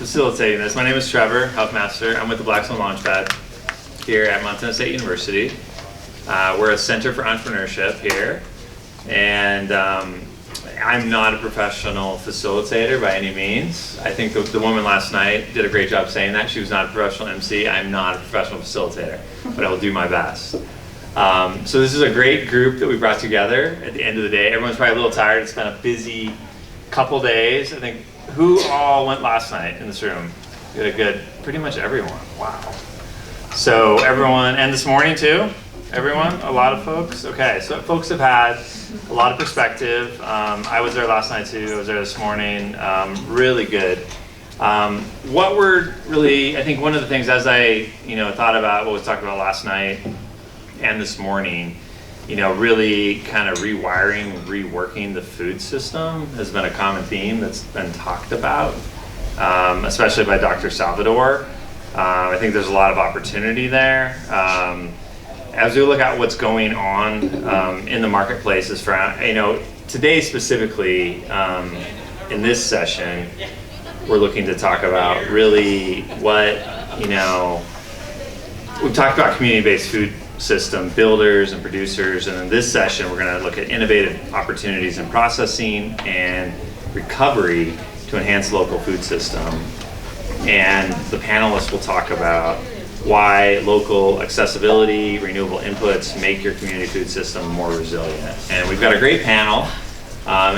facilitating this. My name is Trevor Huffmaster. I'm with the Blackstone Launchpad here at Montana State University. We're a center for entrepreneurship here, and I'm not a professional facilitator by any means. I think the woman last night did a great job saying that. She was not a professional MC. I'm not a professional facilitator, but I will do my best. So this is a great group that we brought together at the end of the day. Everyone's probably a little tired. It's been a busy couple days. I think, who all went last night in this room? We had a good, pretty much everyone. Wow. So everyone, and this morning too? Everyone? A lot of folks? Okay, so folks have had a lot of perspective. I was there last night too. I was there this morning. Really good. What we're really, I think one of the things as I thought about what was talked about last night and this morning, really kind of rewiring and reworking the food system has been a common theme that's been talked about, especially by Dr. Salvador. I think there's a lot of opportunity there. As we look at what's going on in the marketplaces for, today specifically, in this session, we're looking to talk about really what, we've talked about community-based food system builders and producers, and in this session we're going to look at innovative opportunities in processing and recovery to enhance the local food system. And the panelists will talk about why local accessibility, renewable inputs make your community food system more resilient. And we've got a great panel,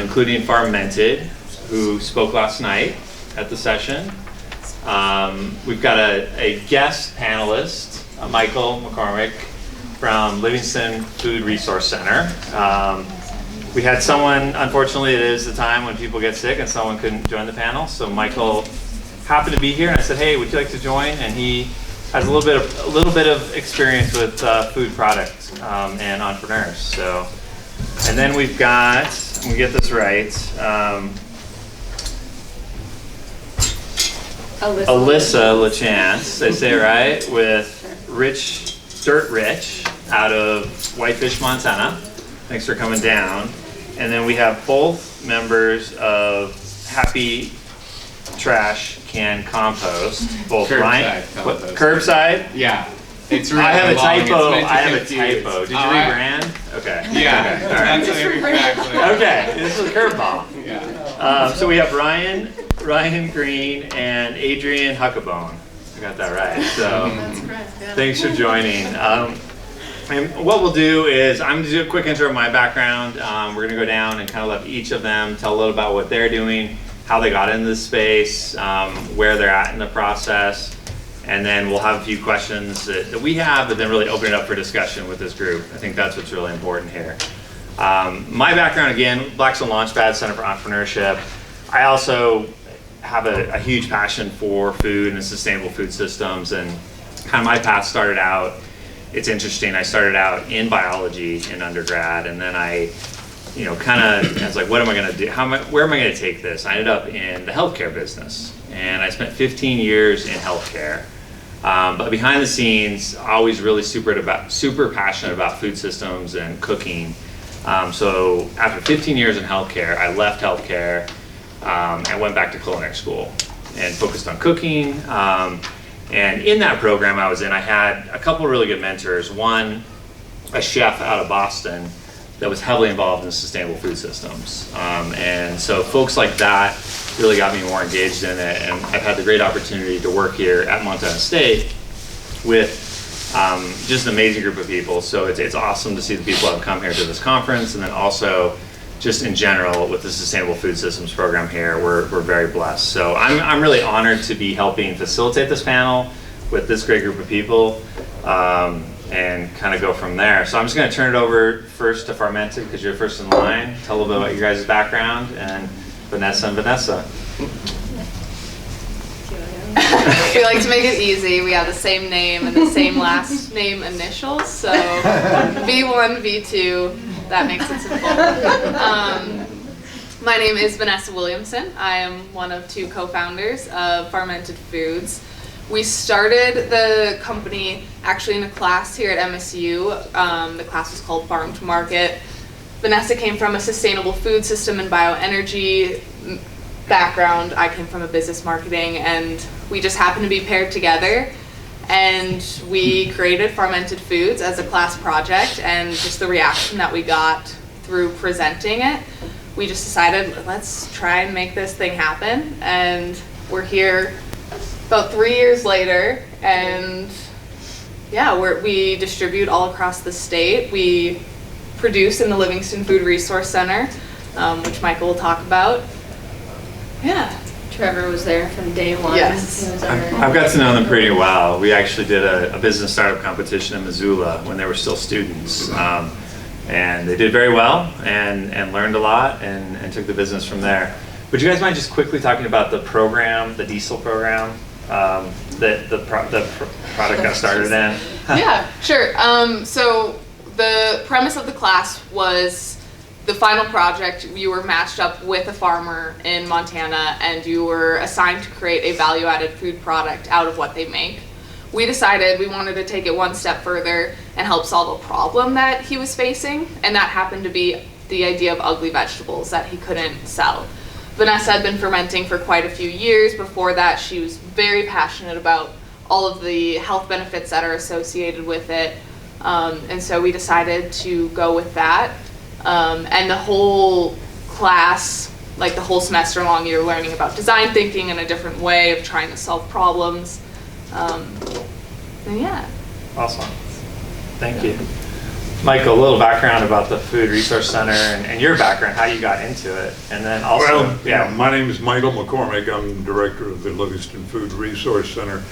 including Farmented, who spoke last night at the session. We've got a guest panelist, Michael McCormick, from Livingston Food Resource Center. We had someone, unfortunately it is the time when people get sick and someone couldn't join the panel, so Michael happened to be here and I said, hey, would you like to join? And he has a little bit of experience with food products and entrepreneurs. So, and then we've got, let me get this right, Alissa LaChance, did I say it right, with Dirt Rich out of Whitefish, Montana. Thanks for coming down. And then we have both members of Happy Trash Can Compost, both Curbside Ryan. compost. What, curbside? Yeah. It's really I have a long. typo. It's meant to I have a confuse. typo. Did you Alright. rebrand? Okay. Yeah. Okay. All right. That's exactly. Okay. This is a curveball. Yeah. So we have Ryan Green and Adrian Huckabone. I got that right. So thanks for joining. And what we'll do is I'm going to do a quick intro of my background. We're going to go down and kind of let each of them tell a little about what they're doing, how they got into this space, where they're at in the process, and then we'll have a few questions that we have, but then really open it up for discussion with this group. I think that's what's really important here. My background, again, Blackstone Launchpad, Center for Entrepreneurship. I also have a huge passion for food and sustainable food systems, and kind of my path started out, it's interesting, I started out in biology in undergrad, and then I was like, what am I going to do? Where am I going to take this? I ended up in the healthcare business, and I spent 15 years in healthcare. But behind the scenes, always really super passionate about food systems and cooking. So after 15 years in healthcare, I left healthcare and went back to culinary school and focused on cooking. And in that program I was in, I had a couple of really good mentors. One, a chef out of Boston that was heavily involved in sustainable food systems. And so folks like that really got me more engaged in it, and I've had the great opportunity to work here at Montana State with just an amazing group of people. So it's awesome to see the people that have come here to this conference, and then also just in general with the Sustainable Food Systems program here, we're very blessed. So I'm really honored to be helping facilitate this panel with this great group of people. And kind of go from there. So I'm just going to turn it over first to Farmented, because you're first in line. Tell a little bit about your guys' background, and Vanessa and Vanessa. We like to make it easy. We have the same name and the same last name initials, so V1, V2, that makes it simple. My name is Vanessa Williamson. I am one of two co-founders of Farmented Foods. We started the company actually in a class here at MSU. The class was called Farm to Market. Vanessa came from a sustainable food system and bioenergy background. I came from a business marketing, and we just happened to be paired together. And we created Farmented Foods as a class project, and just the reaction that we got through presenting it, we just decided, let's try and make this thing happen. And we're here about 3 years later, and yeah, we distribute all across the state. We produce in the Livingston Food Resource Center, which Michael will talk about. Yeah. Trevor was there from day one. Yes. He was I've got to know them pretty well. We actually did a business startup competition in Missoula when they were still students. And they did very well and learned a lot and took the business from there. Would you guys mind just quickly talking about the program, the DSEL program, that the product got started in? Yeah, sure. So the premise of the class was the final project. You were matched up with a farmer in Montana, and you were assigned to create a value-added food product out of what they make. We decided we wanted to take it one step further and help solve a problem that he was facing, and that happened to be the idea of ugly vegetables that he couldn't sell. Vanessa had been fermenting for quite a few years. Before that, she was very passionate about all of the health benefits that are associated with it, and so we decided to go with that. And the whole class, like the whole semester long, you're learning about design thinking and a different way of trying to solve problems. And yeah. Awesome. Thank you. Michael, a little background about the Food Resource Center and your background, how you got into it, and then also, my name is Michael McCormick. I'm director of the Livingston Food Resource Center.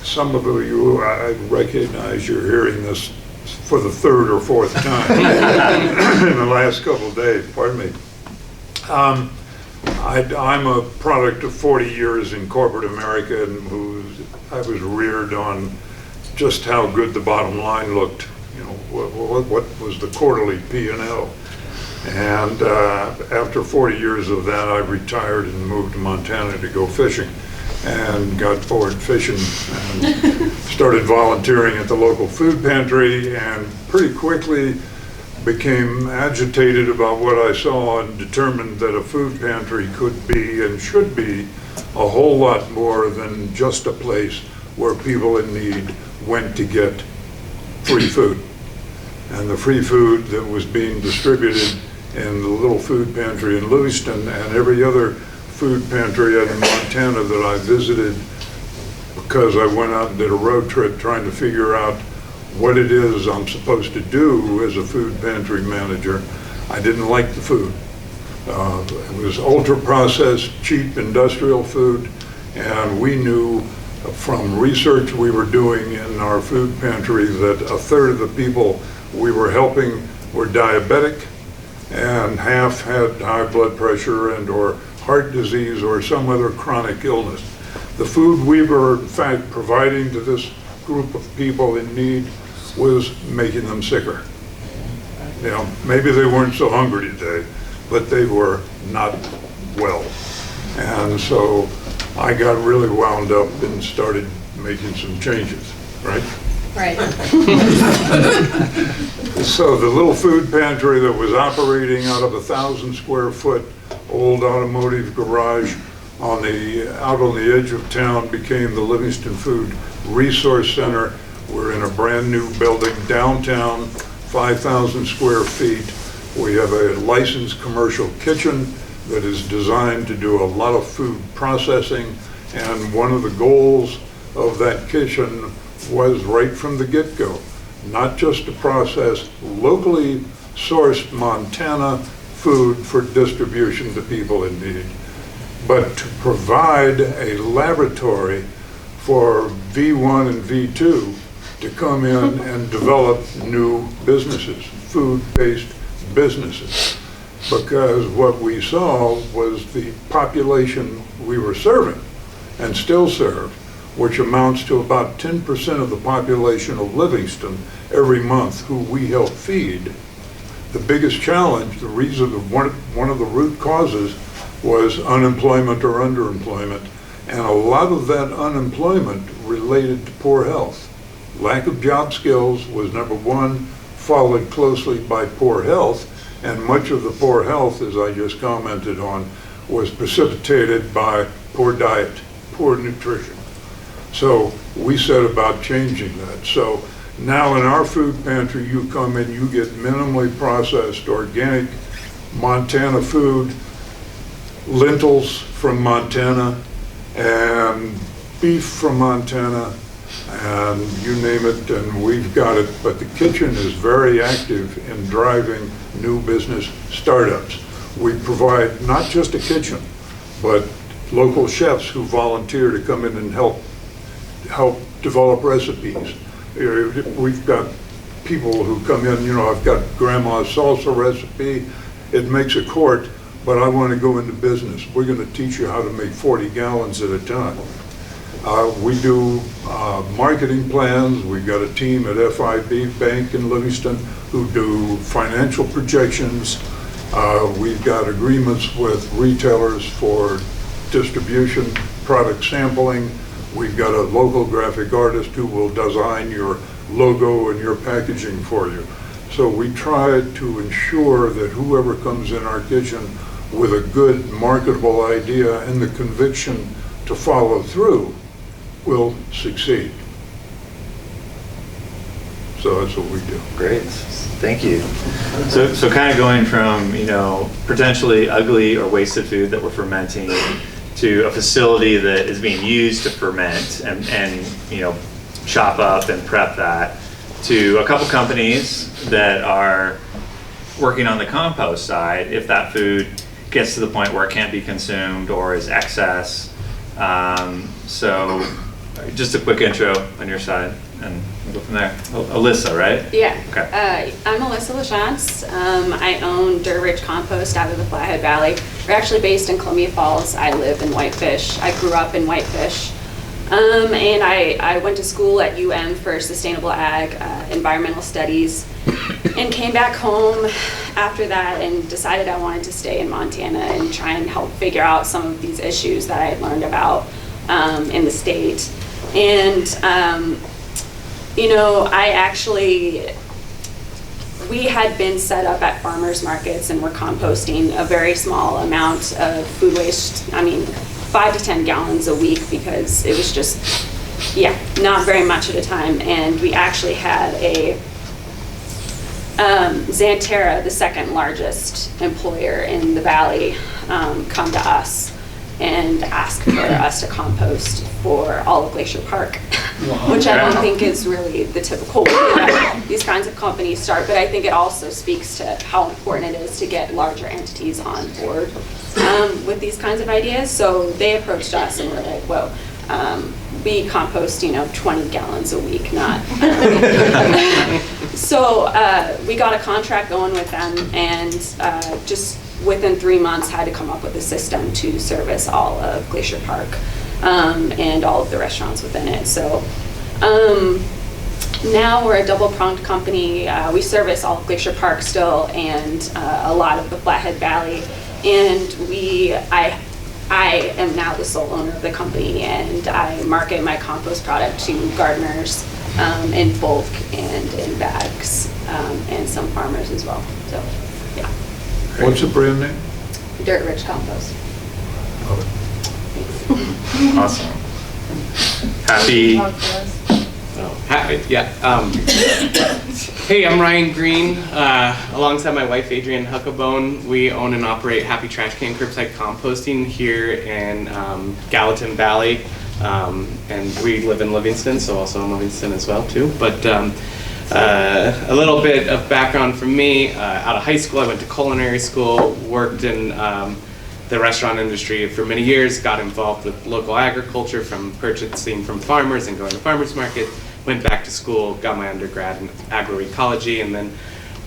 Some of you, I recognize you're hearing this for the third or fourth time in the last couple of days, pardon me. I'm a product of 40 years in corporate America, and I was reared on just how good the bottom line looked. You know, what was the quarterly P&L? And after 40 years of that, I retired and moved to Montana to go fishing, and got bored fishing and started volunteering at the local food pantry, and pretty quickly became agitated about what I saw and determined that a food pantry could be and should be a whole lot more than just a place where people in need went to get free food. And the free food that was being distributed in the little food pantry in Livingston and every other food pantry in Montana that I visited, because I went out and did a road trip trying to figure out what it is I'm supposed to do as a food pantry manager, I didn't like the food. It was ultra-processed, cheap industrial food, and we knew from research we were doing in our food pantry that a third of the people we were helping were diabetic, and half had high blood pressure and or heart disease or some other chronic illness. The food we were in fact providing to this group of people in need was making them sicker. You know, maybe they weren't so hungry today, but they were not well. And so I got really wound up and started making some changes, right? Right. So the little food pantry that was operating out of 1,000 square foot old automotive garage out on the edge of town became the Livingston Food Resource Center. We're in a brand new building downtown, 5,000 square feet. We have a licensed commercial kitchen that is designed to do a lot of food processing, and one of the goals of that kitchen was right from the get-go, not just to process locally sourced Montana food for distribution to people in need, but to provide a laboratory for V1 and V2 to come in and develop new businesses, food-based businesses. Because what we saw was the population we were serving and still serve, which amounts to about 10% of the population of Livingston every month who we help feed. The biggest challenge, the reason, one of the root causes was unemployment or underemployment, and a lot of that unemployment related to poor health. Lack of job skills was number one, followed closely by poor health, and much of the poor health, as I just commented on, was precipitated by poor diet, poor nutrition. So we set about changing that. So now in our food pantry, you come in, you get minimally processed organic Montana food, lentils from Montana, and beef from Montana, and you name it, and we've got it. But the kitchen is very active in driving new business startups. We provide not just a kitchen, but local chefs who volunteer to come in and help develop recipes. We've got people who come in, you know, I've got grandma's salsa recipe, it makes a quart, but I want to go into business. We're going to teach you how to make 40 gallons at a time. We do marketing plans. We've got a team at FIB Bank in Livingston who do financial projections. We've got agreements with retailers for distribution, product sampling. We've got a local graphic artist who will design your logo and your packaging for you. So we try to ensure that whoever comes in our kitchen with a good marketable idea and the conviction to follow through will succeed. So that's what we do. Great, thank you. So kind of going from, you know, potentially ugly or wasted food that we're fermenting to a facility that is being used to ferment and you know, chop up and prep that, to a couple companies that are working on the compost side if that food gets to the point where it can't be consumed or is excess. So just a quick intro on your side and we'll go from there. Alissa, right? Yeah. Okay. I'm Alissa LaChance. I own Rich Compost out of the Flathead Valley. We're actually based in Columbia Falls. I live in Whitefish. I grew up in Whitefish. And I went to school at UM for sustainable ag, environmental studies, and came back home after that and decided I wanted to stay in Montana and try and help figure out some of these issues that I had learned about in the state. And, you know, we had been set up at farmers markets and were composting a very small amount of food waste. I mean, 5 to 10 gallons a week, because it was just, yeah, not very much at a time. And we actually had a Xanterra, the second largest employer in the valley, come to us and ask for us to compost for all of Glacier Park, which I don't think is really the typical way that these kinds of companies start, but I think it also speaks to how important it is to get larger entities on board with these kinds of ideas. So they approached us and were like, whoa, we compost, you know, 20 gallons a week, not. So we got a contract going with them, and just within 3 months had to come up with a system to service all of Glacier Park and all of the restaurants within it. So now we're a double-pronged company. We service all of Glacier Park still and a lot of the Flathead Valley. And I am now the sole owner of the company, and I market my compost product to gardeners in bulk and in bags, and some farmers as well. So, yeah. What's the brand name? Rich Compost. Love it. Awesome. Happy. Yeah. Hey, I'm Ryan Green. Alongside my wife, Adrienne Huckabone, we own and operate Happy Trash Can Curbside Composting here in Gallatin Valley. And we live in Livingston, so also in Livingston as well, too. But a little bit of background from me. Out of high school, I went to culinary school, worked in the restaurant industry for many years, got involved with local agriculture, from purchasing from farmers and going to farmers markets. Went back to school, got my undergrad in agroecology, and then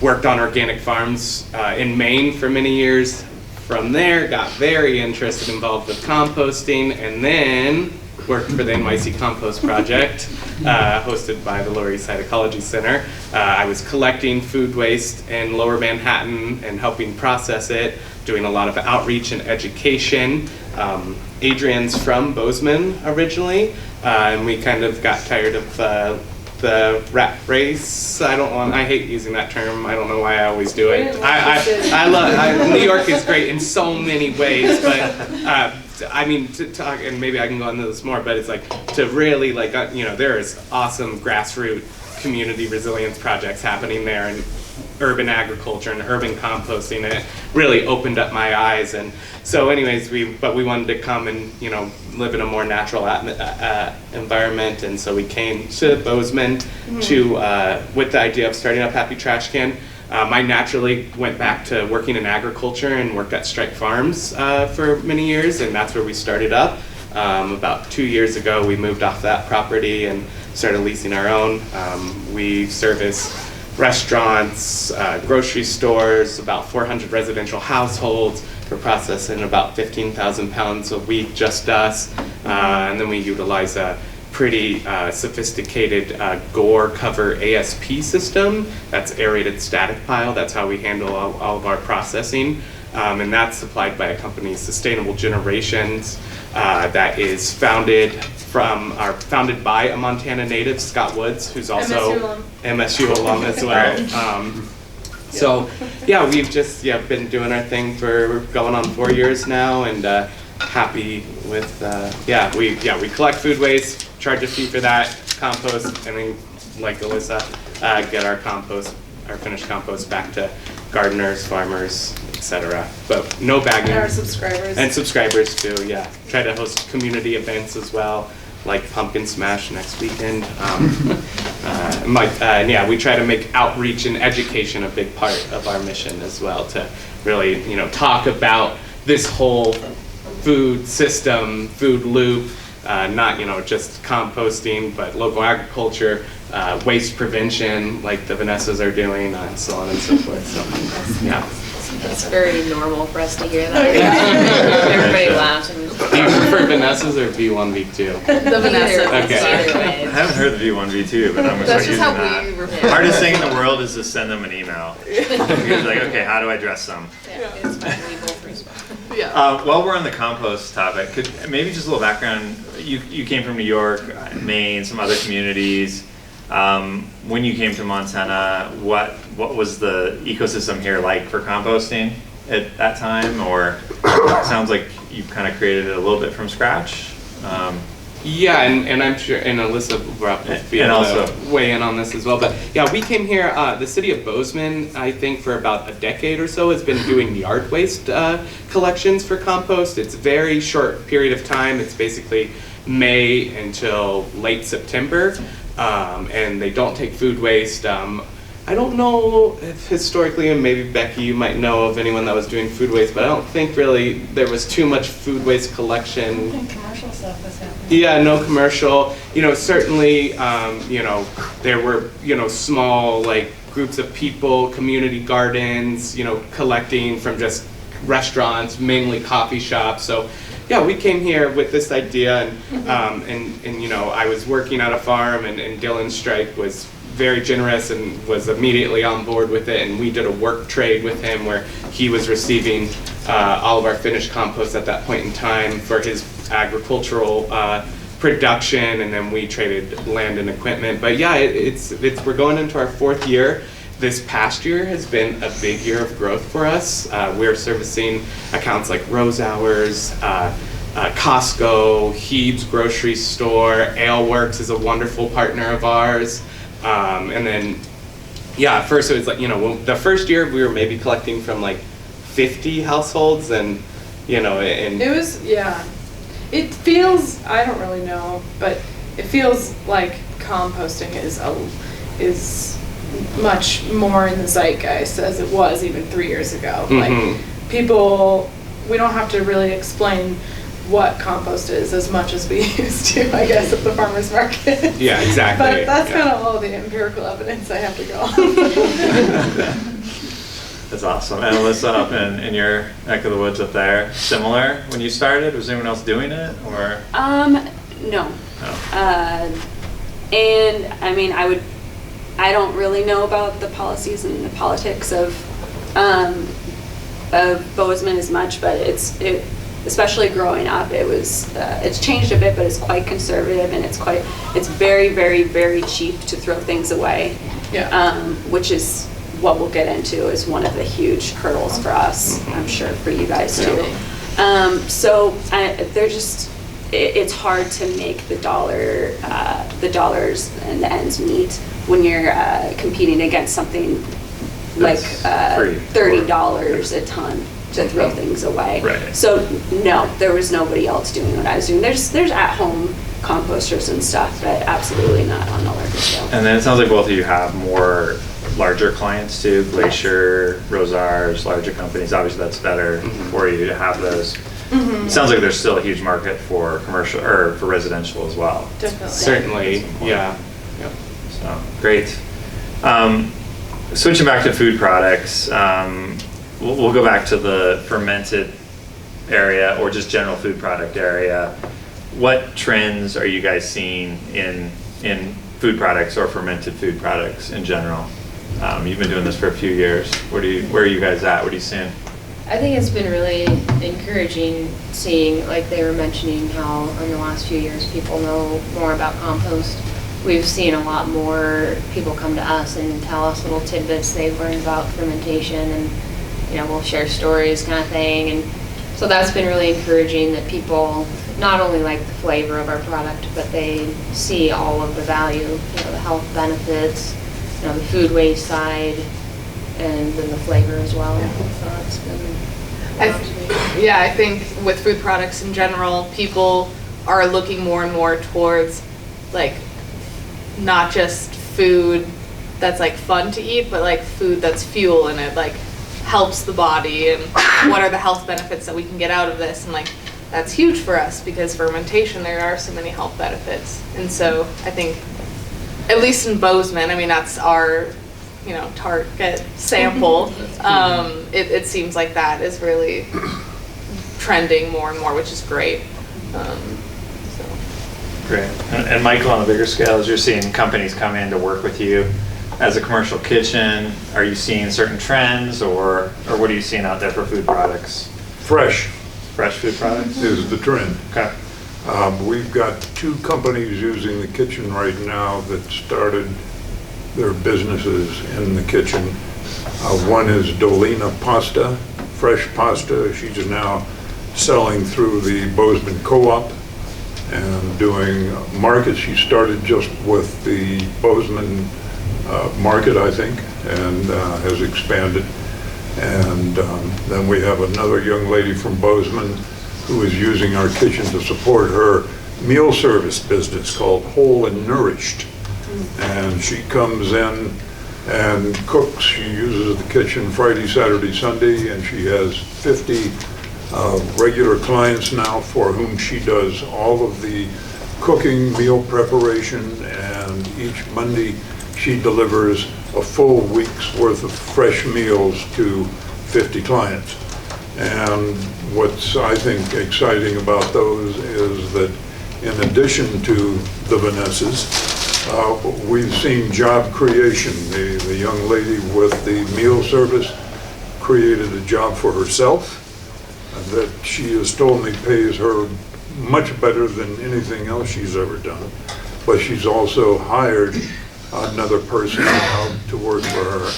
worked on organic farms in Maine for many years. From there, got very interested, involved with composting, and then worked for the NYC Compost Project, hosted by the Lower East Side Ecology Center. I was collecting food waste in Lower Manhattan and helping process it, doing a lot of outreach and education. Adrienne's from Bozeman originally, and we kind of got tired of the rat race. I hate using that term. I don't know why I always do it. New York is great in so many ways, but I mean, to talk, and maybe I can go into this more, but it's like to really like, there is awesome grassroots community resilience projects happening there, and urban agriculture and urban composting. It really opened up my eyes. And so anyways, we wanted to come and, live in a more natural environment. And so we came to Bozeman with the idea of starting up Happy Trash Can. I naturally went back to working in agriculture and worked at Strike Farms for many years, and that's where we started up. About 2 years ago, we moved off that property and started leasing our own. We service restaurants, grocery stores, about 400 residential households. We're processing about 15,000 pounds a week, just us. And then we utilize a pretty sophisticated Gore cover ASP system. That's aerated static pile. That's how we handle all of our processing. And that's supplied by a company, Sustainable Generations, that is founded by a Montana native, Scott Woods, who's also MSU alum as well. So yeah, we've just been doing our thing for going on 4 years now, and happy with we collect food waste, charge a fee for that, compost, and then like Alissa, get our finished compost back to gardeners, farmers, etc. But no bagging. And our subscribers. And subscribers too, yeah. Try to host community events as well, like Pumpkin Smash next weekend. We try to make outreach and education a big part of our mission as well, to really, talk about this whole food system, food loop, not, just composting, but local agriculture, waste prevention, like the Vanessas are doing, and so on and so forth. So, yeah. It's very normal for us to hear that. Everybody laughs. Do you prefer Vanessas or V1, V2? The Vanessa. Okay. I haven't heard the V1, V2, but I'm going to start using that. The hardest thing in the world is to send them an email. You're like, okay, how do I address them? It's fine, we both respond. Yeah. While we're on the compost topic, could maybe just a little background. You came from New York, Maine, some other communities. When you came to Montana, what was the ecosystem here like for composting at that time? Or it sounds like you've kind of created it a little bit from scratch. Yeah, and I'm sure, and Alissa will be able to weigh in on this as well. But yeah, we came here, the city of Bozeman, I think for about a decade or so, has been doing yard waste collections for compost. It's a very short period of time. It's basically May until late September. And they don't take food waste. I don't know if historically, and maybe Becky, you might know of anyone that was doing food waste, but I don't think really there was too much food waste collection. I think commercial stuff was happening. Yeah, no commercial. Certainly, there were, small like groups of people, community gardens, collecting from just restaurants, mainly coffee shops. So yeah, we came here with this idea, and I was working at a farm, and Dylan Strike was very generous and was immediately on board with it, and we did a work trade with him where he was receiving all of our finished compost at that point in time for his agricultural production, and then we traded land and equipment. But yeah, we're going into our 4th year. This past year has been a big year of growth for us. We're servicing accounts like Rose Hours, Costco, Heeb's grocery store, Ale Works is a wonderful partner of ours. And then, at first it was like, the first year we were maybe collecting from like 50 households, and, and it was, it feels, I don't really know, but it feels like composting is much more in the zeitgeist as it was even 3 years ago. Like people, we don't have to really explain what compost is as much as we used to, I guess, at the farmer's market. Yeah, exactly. But that's kind of all the empirical evidence I have to go on. That's awesome. And Alissa, up in your neck of the woods up there, similar when you started? Was anyone else doing it, or? No. Oh. And I mean, I don't really know about the policies and the politics of Bozeman as much, but especially growing up, it's changed a bit, but it's quite conservative, and it's very, very, very cheap to throw things away. Yeah. Which is what we'll get into is one of the huge hurdles for us, I'm sure for you guys too. It's hard to make the dollars and the ends meet when you're competing against something like $30 a ton to throw things away. Right. So no, there was nobody else doing what I was doing. There's at-home composters and stuff, but absolutely not on a larger scale. And then it sounds like both of you have more larger clients too, Glacier, Rosars, larger companies. Obviously that's better for you to have those. It sounds like there's still a huge market for commercial or for residential as well. Definitely. Certainly, yeah. Yep. So great. Switching back to food products, we'll go back to the fermented area or just general food product area. What trends are you guys seeing in food products or fermented food products in general? You've been doing this for a few years. Where are you guys at? What are you seeing? I think it's been really encouraging seeing, like they were mentioning, how in the last few years people know more about compost. We've seen a lot more people come to us and tell us little tidbits they've learned about fermentation, and we'll share stories kind of thing. And so that's been really encouraging, that people not only like the flavor of our product, but they see all of the value, the health benefits, the food waste side, and then the flavor as well. So it's been I think with food products in general, people are looking more and more towards like not just food that's like fun to eat, but like food that's fuel and it like helps the body, and what are the health benefits that we can get out of this. And like that's huge for us because fermentation, there are so many health benefits. And so I think at least in Bozeman, I mean that's our target sample, it seems like that is really trending more and more, which is great. Great. And Michael, on a bigger scale, as you're seeing companies come in to work with you as a commercial kitchen, are you seeing certain trends, or what are you seeing out there for food products? Fresh Food products? is the trend. Okay. We've got 2 companies using the kitchen right now that started their businesses in the kitchen. One is Dolina Pasta, fresh pasta. She's now selling through the Bozeman Co-op and doing markets. She started just with the Bozeman market, I think, and has expanded. And then we have another young lady from Bozeman who is using our kitchen to support her meal service business called Whole and Nourished. And she comes in and cooks. She uses the kitchen Friday, Saturday, Sunday, and she has 50 regular clients now for whom she does all of the cooking, meal preparation, and each Monday she delivers a full week's worth of fresh meals to 50 clients. And what's, I think, exciting about those is that in addition to the Vanessas, we've seen job creation. The young lady with the meal service created a job for herself that she has told me pays her much better than anything else she's ever done. But she's also hired another person to work for her.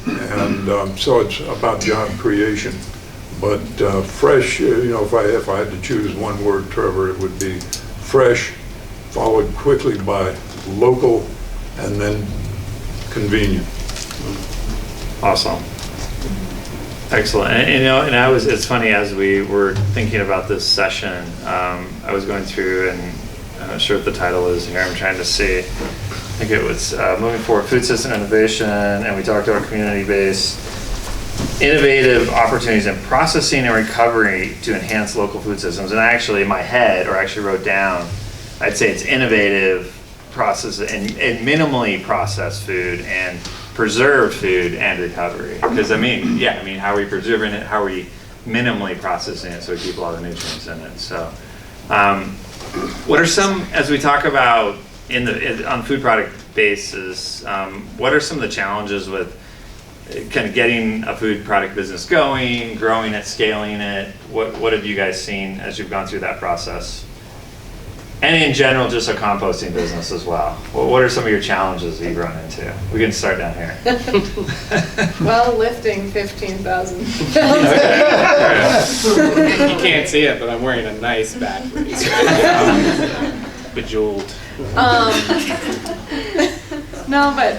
And so it's about job creation. But fresh, if I had to choose one word, Trevor, it would be fresh, followed quickly by local, and then convenient. Awesome. Excellent. And it's funny, as we were thinking about this session, I was going through, and I'm not sure what the title is here, I'm trying to see. I think it was Moving Forward Food System Innovation, and we talked about community-based innovative opportunities in processing and recovery to enhance local food systems. And actually in my head, or actually wrote down, I'd say it's innovative process and minimally processed food and preserved food and recovery. Because how are we preserving it? How are we minimally processing it so we keep all the nutrients in it? So what are some, as we talk about on food product basis, what are some of the challenges with kind of getting a food product business going, growing it, scaling it? What have you guys seen as you've gone through that process? And in general, just a composting business as well. What are some of your challenges that you've run into? We can start down here. Well, lifting 15,000 pounds. You can't see it, but I'm wearing a nice back brace right now. Bejeweled. No, but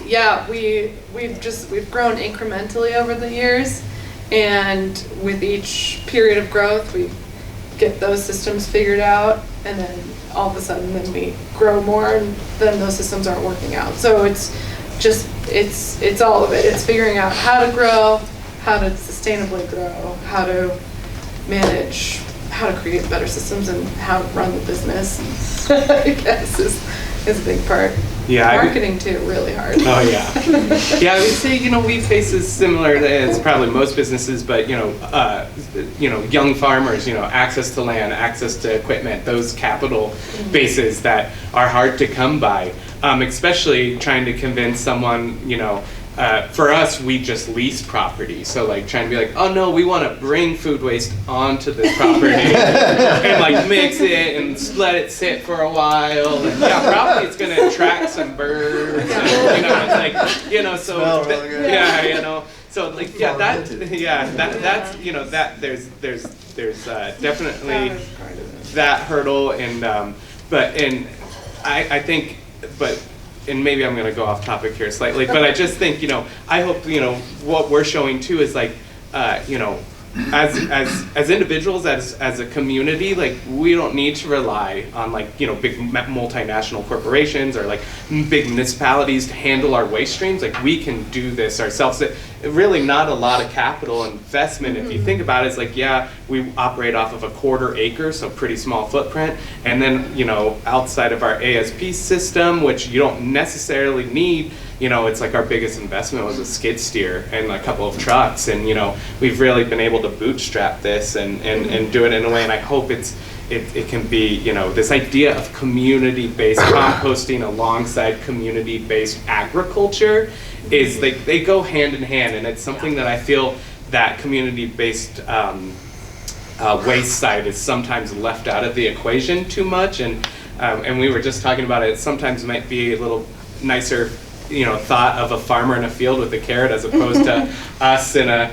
yeah, we've grown incrementally over the years, and with each period of growth, we get those systems figured out, and then all of a sudden, then we grow more, and then those systems aren't working out. So it's all of it. It's figuring out how to grow, how to sustainably grow, how to manage, how to create better systems, and how to run the business. I guess is a big part. Yeah, marketing too, really hard. Oh yeah, yeah. I would say we face as similar as probably most businesses, but young farmers, access to land, access to equipment, those capital bases that are hard to come by. Especially trying to convince someone, for us, we just lease property. So like trying to be like, oh no, we want to bring food waste onto this property and like mix it and let it sit for a while. And yeah, probably it's going to attract some birds. And, So like there's definitely that hurdle, and I think, and maybe I'm going to go off topic here slightly, but I just think, I hope, what we're showing too is like, as individuals, as a community, like we don't need to rely on like, big multinational corporations or like big municipalities to handle our waste streams. Like we can do this ourselves. Really not a lot of capital investment. If you think about it, it's like, yeah, we operate off of a 1/4 acre, so pretty small footprint. And then, outside of our ASP system, which you don't necessarily need, it's like our biggest investment was a skid steer and a couple of trucks. And, we've really been able to bootstrap this and do it in a way. And I hope it can be, this idea of community-based composting alongside community-based agriculture is they go hand in hand, and it's something that I feel that community-based waste side is sometimes left out of the equation too much, and we were just talking about it sometimes might be a little nicer thought of a farmer in a field with a carrot as opposed to us in a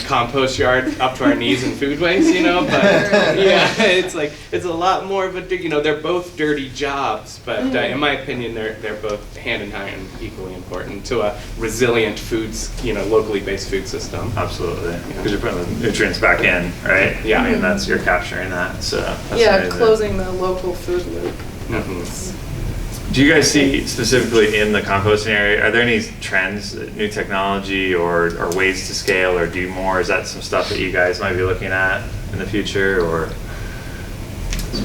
compost yard up to our knees in food waste, but yeah, it's like, it's a lot more of a, they're both dirty jobs, but in my opinion, they're both hand in hand equally important to a resilient foods, locally based food system. Absolutely, because you're putting the nutrients back in, right? Yeah. I mean, you're capturing that, so. That's amazing. Closing the local food loop. Do you guys see specifically in the composting area, are there any trends, new technology or ways to scale or do more? Is that some stuff that you guys might be looking at in the future, or?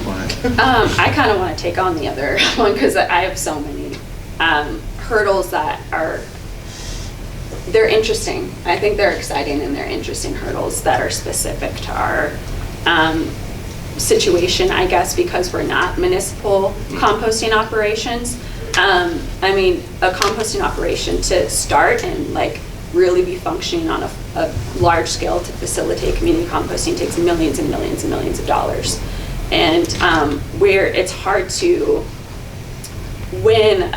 I kind of want to take on the other one because I have so many hurdles that they're interesting. I think they're exciting and they're interesting hurdles that are specific to our situation, I guess, because we're not municipal composting operations. A composting operation to start and like really be functioning on a large scale to facilitate community composting takes millions and millions and millions of dollars. And where it's hard to, when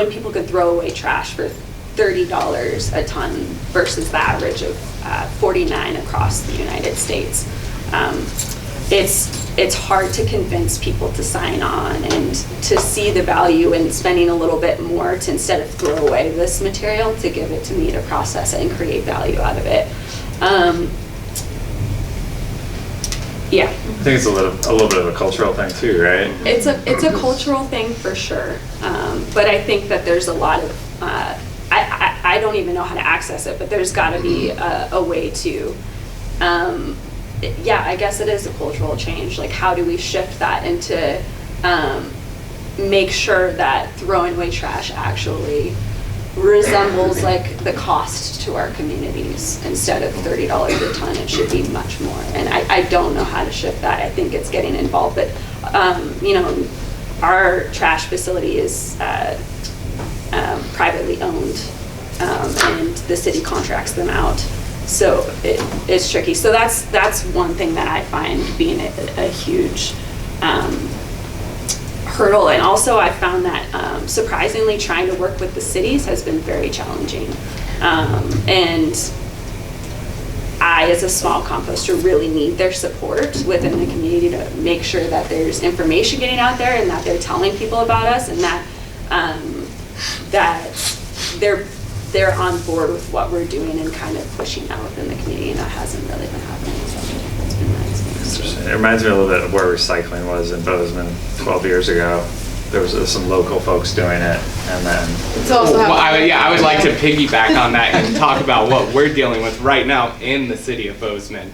people could throw away trash for $30 a ton versus the average of $49 across the United States. It's hard to convince people to sign on and to see the value in spending a little bit more to, instead of throw away this material, to give it to me to process it and create value out of it. Yeah. I think it's a little bit of a cultural thing too, right? It's a cultural thing for sure, but I think that there's a lot of I don't even know how to access it, but there's got to be a way to. I guess it is a cultural change. Like, how do we shift that into make sure that throwing away trash actually resembles like the cost to our communities? Instead of $30 a ton, it should be much more. And I don't know how to shift that. I think it's getting involved, but our trash facility is owned, and the city contracts them out. So it's tricky. So that's one thing that I find being a huge hurdle. And also I found that surprisingly trying to work with the cities has been very challenging. And I, as a small composter, really need their support within the community to make sure that there's information getting out there and that they're telling people about us, and that that they're on board with what we're doing and kind of pushing out within the community, and that hasn't really been happening. So it's been nice. Interesting. It reminds me a little bit of where recycling was in Bozeman 12 years ago. There was some local folks doing it, and then It's also I would like to piggyback on that and talk about what we're dealing with right now in the city of Bozeman.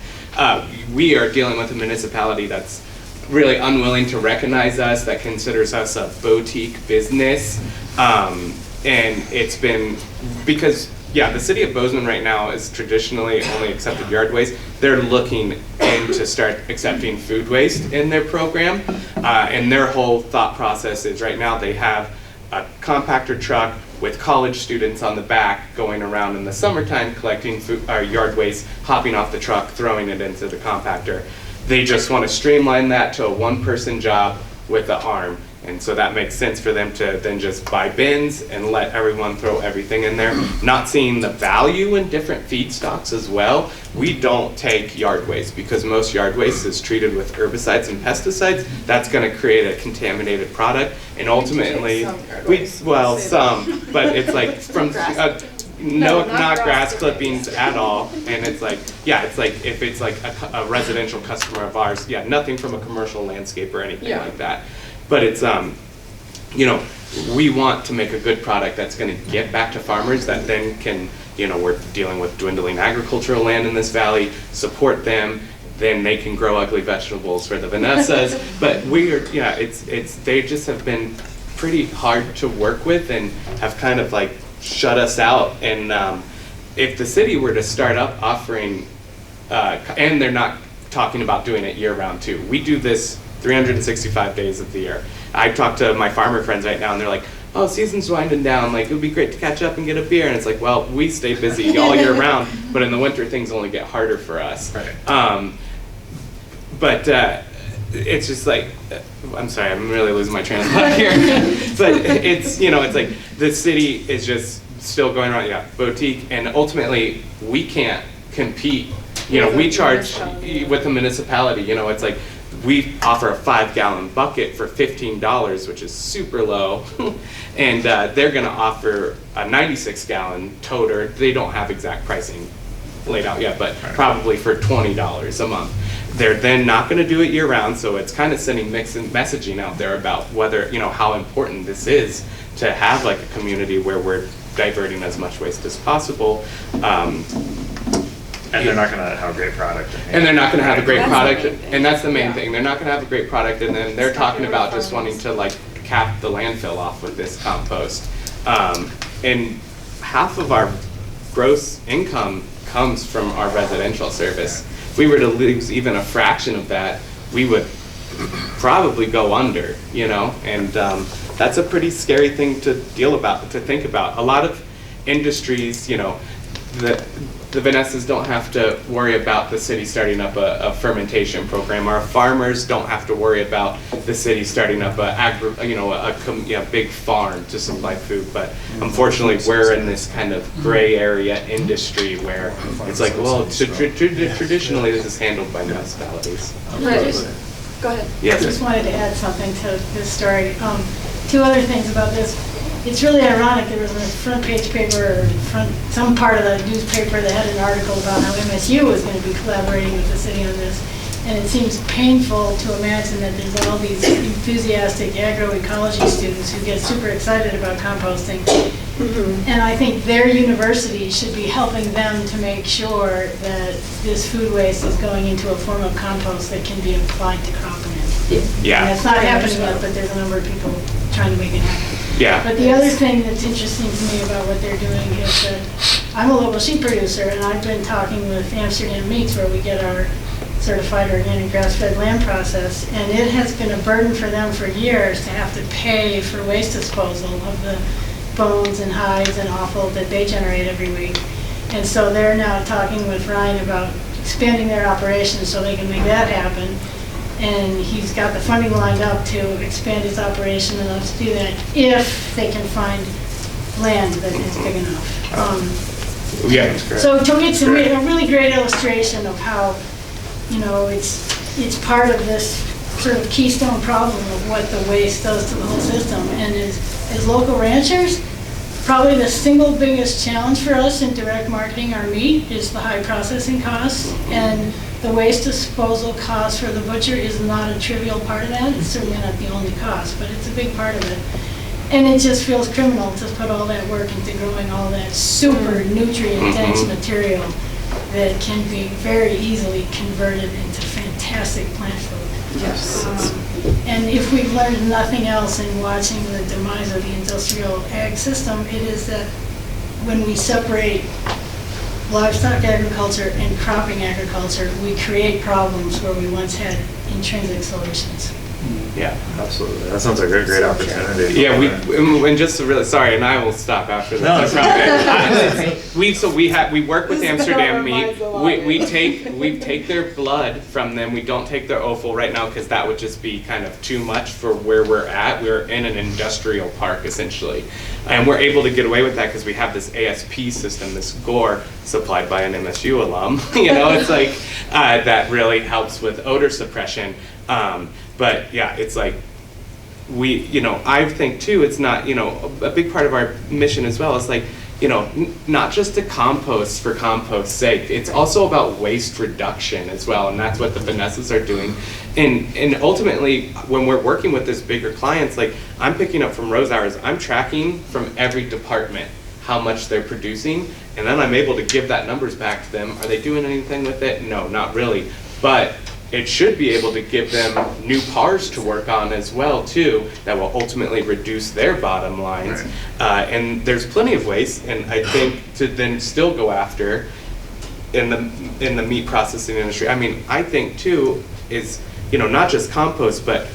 We are dealing with a municipality that's really unwilling to recognize us, that considers us a boutique business, and it's been because the city of Bozeman right now is traditionally only accepted yard waste. They're looking in to start accepting food waste in their program, and their whole thought process is right now they have a compactor truck with college students on the back going around in the summertime collecting food, yard waste, hopping off the truck, throwing it into the compactor. They just want to streamline that to a one-person job with the arm. And so that makes sense for them to then just buy bins and let everyone throw everything in there. Not seeing the value in different feedstocks as well. We don't take yard waste because most yard waste is treated with herbicides and pesticides. That's going to create a contaminated product, and ultimately, some, but it's like from not grass clippings at all. And it's like, if it's like a residential customer of ours, nothing from a commercial landscape or anything like that. But it's, we want to make a good product that's going to get back to farmers that then can, we're dealing with dwindling agricultural land in this valley, support them, then they can grow ugly vegetables for the Vanessas. But they just have been pretty hard to work with and have kind of like shut us out. And if the city were to start up offering, and they're not talking about doing it year round too. We do this 365 days of the year. I talk to my farmer friends right now and they're like, oh, season's winding down, like it would be great to catch up and get a beer. And it's like, well, we stay busy all year round, but in the winter things only get harder for us. Right. But it's just like, I'm sorry, I'm really losing my train of thought here. But it's, it's like the city is just still going around, boutique, and ultimately we can't compete. We charge with the municipality, it's like, we offer a 5-gallon bucket for $15, which is super low, and they're going to offer a 96-gallon toter. They don't have exact pricing laid out yet, but probably for $20 a month. They're then not going to do it year round, so it's kind of sending mixed messaging out there about whether, how important this is to have like a community where we're diverting as much waste as possible. And they're not going to have a great product. And they're not going to have a great product, and that's the main thing. They're not going to have a great product, and then they're talking about just wanting to like cap the landfill off with this compost. And half of our gross income comes from our residential service. If we were to lose even a fraction of that, we would probably go under, and that's a pretty scary thing to think about. A lot of industries, the Vanessas don't have to worry about the city starting up a fermentation program. Our farmers don't have to worry about the city starting up a big farm to supply food. But unfortunately, we're in this kind of gray area industry where it's like, well, traditionally this is handled by municipalities. Go ahead. Yes. I just wanted to add something to this story. Two other things about this. It's really ironic. There was a front page paper, some part of the newspaper that had an article about how MSU was going to be collaborating with the city on this. And it seems painful to imagine that there's all these enthusiastic agroecology students who get super excited about composting. Mm-hmm. And I think their university should be helping them to make sure that this food waste is going into a form of compost that can be applied to cropland. Yeah. And it's not happening yet, but there's a number of people trying to make it happen. Yeah. But the other thing that's interesting to me about what they're doing is that I'm a local sheep producer, and I've been talking with Amsterdam Meats, where we get our certified organic grass-fed lamb process, and it has been a burden for them for years to have to pay for waste disposal of the bones and hides and offal that they generate every week. And so they're now talking with Ryan about expanding their operations so they can make that happen. And he's got the funding lined up to expand his operation enough to do that if they can find land that is big enough. Yeah, that's great. So to me, it's a really great illustration of how, you know, it's part of this sort of keystone problem of what the waste does to the whole system. And as local ranchers, probably the single biggest challenge for us in direct marketing our meat is the high processing costs. And the waste disposal cost for the butcher is not a trivial part of that. It's certainly not the only cost, but it's a big part of it. And it just feels criminal to put all that work into growing all that super nutrient-dense material that can be very easily converted into fantastic plant food. Yes. And if we've learned nothing else in watching the demise of the industrial ag system, it is that when we separate livestock agriculture and cropping agriculture, we create problems where we once had intrinsic solutions. Yeah. Absolutely. That sounds like a great opportunity. Yeah, and just to really, sorry, and I will stop after this. No, it's we work with This is Amsterdam how meat. our minds align. We take their blood from them. We don't take their offal right now because that would just be kind of too much for where we're at. We're in an industrial park essentially, and we're able to get away with that because we have this ASP system, this GORE supplied by an MSU alum. You know, it's like that really helps with odor suppression. But yeah, it's like I think too, it's not, a big part of our mission as well is like, not just to compost for compost's sake, it's also about waste reduction as well, and that's what the Vanessas are doing. And ultimately, when we're working with this bigger clients, like I'm picking up from Rose Hours, I'm tracking from every department how much they're producing, and then I'm able to give that numbers back to them. Are they doing anything with it? No, not really. But it should be able to give them new PARs to work on as well too, that will ultimately reduce their bottom lines. Right. And there's plenty of waste, and I think to then still go after in the meat processing industry. I mean, I think too is not just compost, but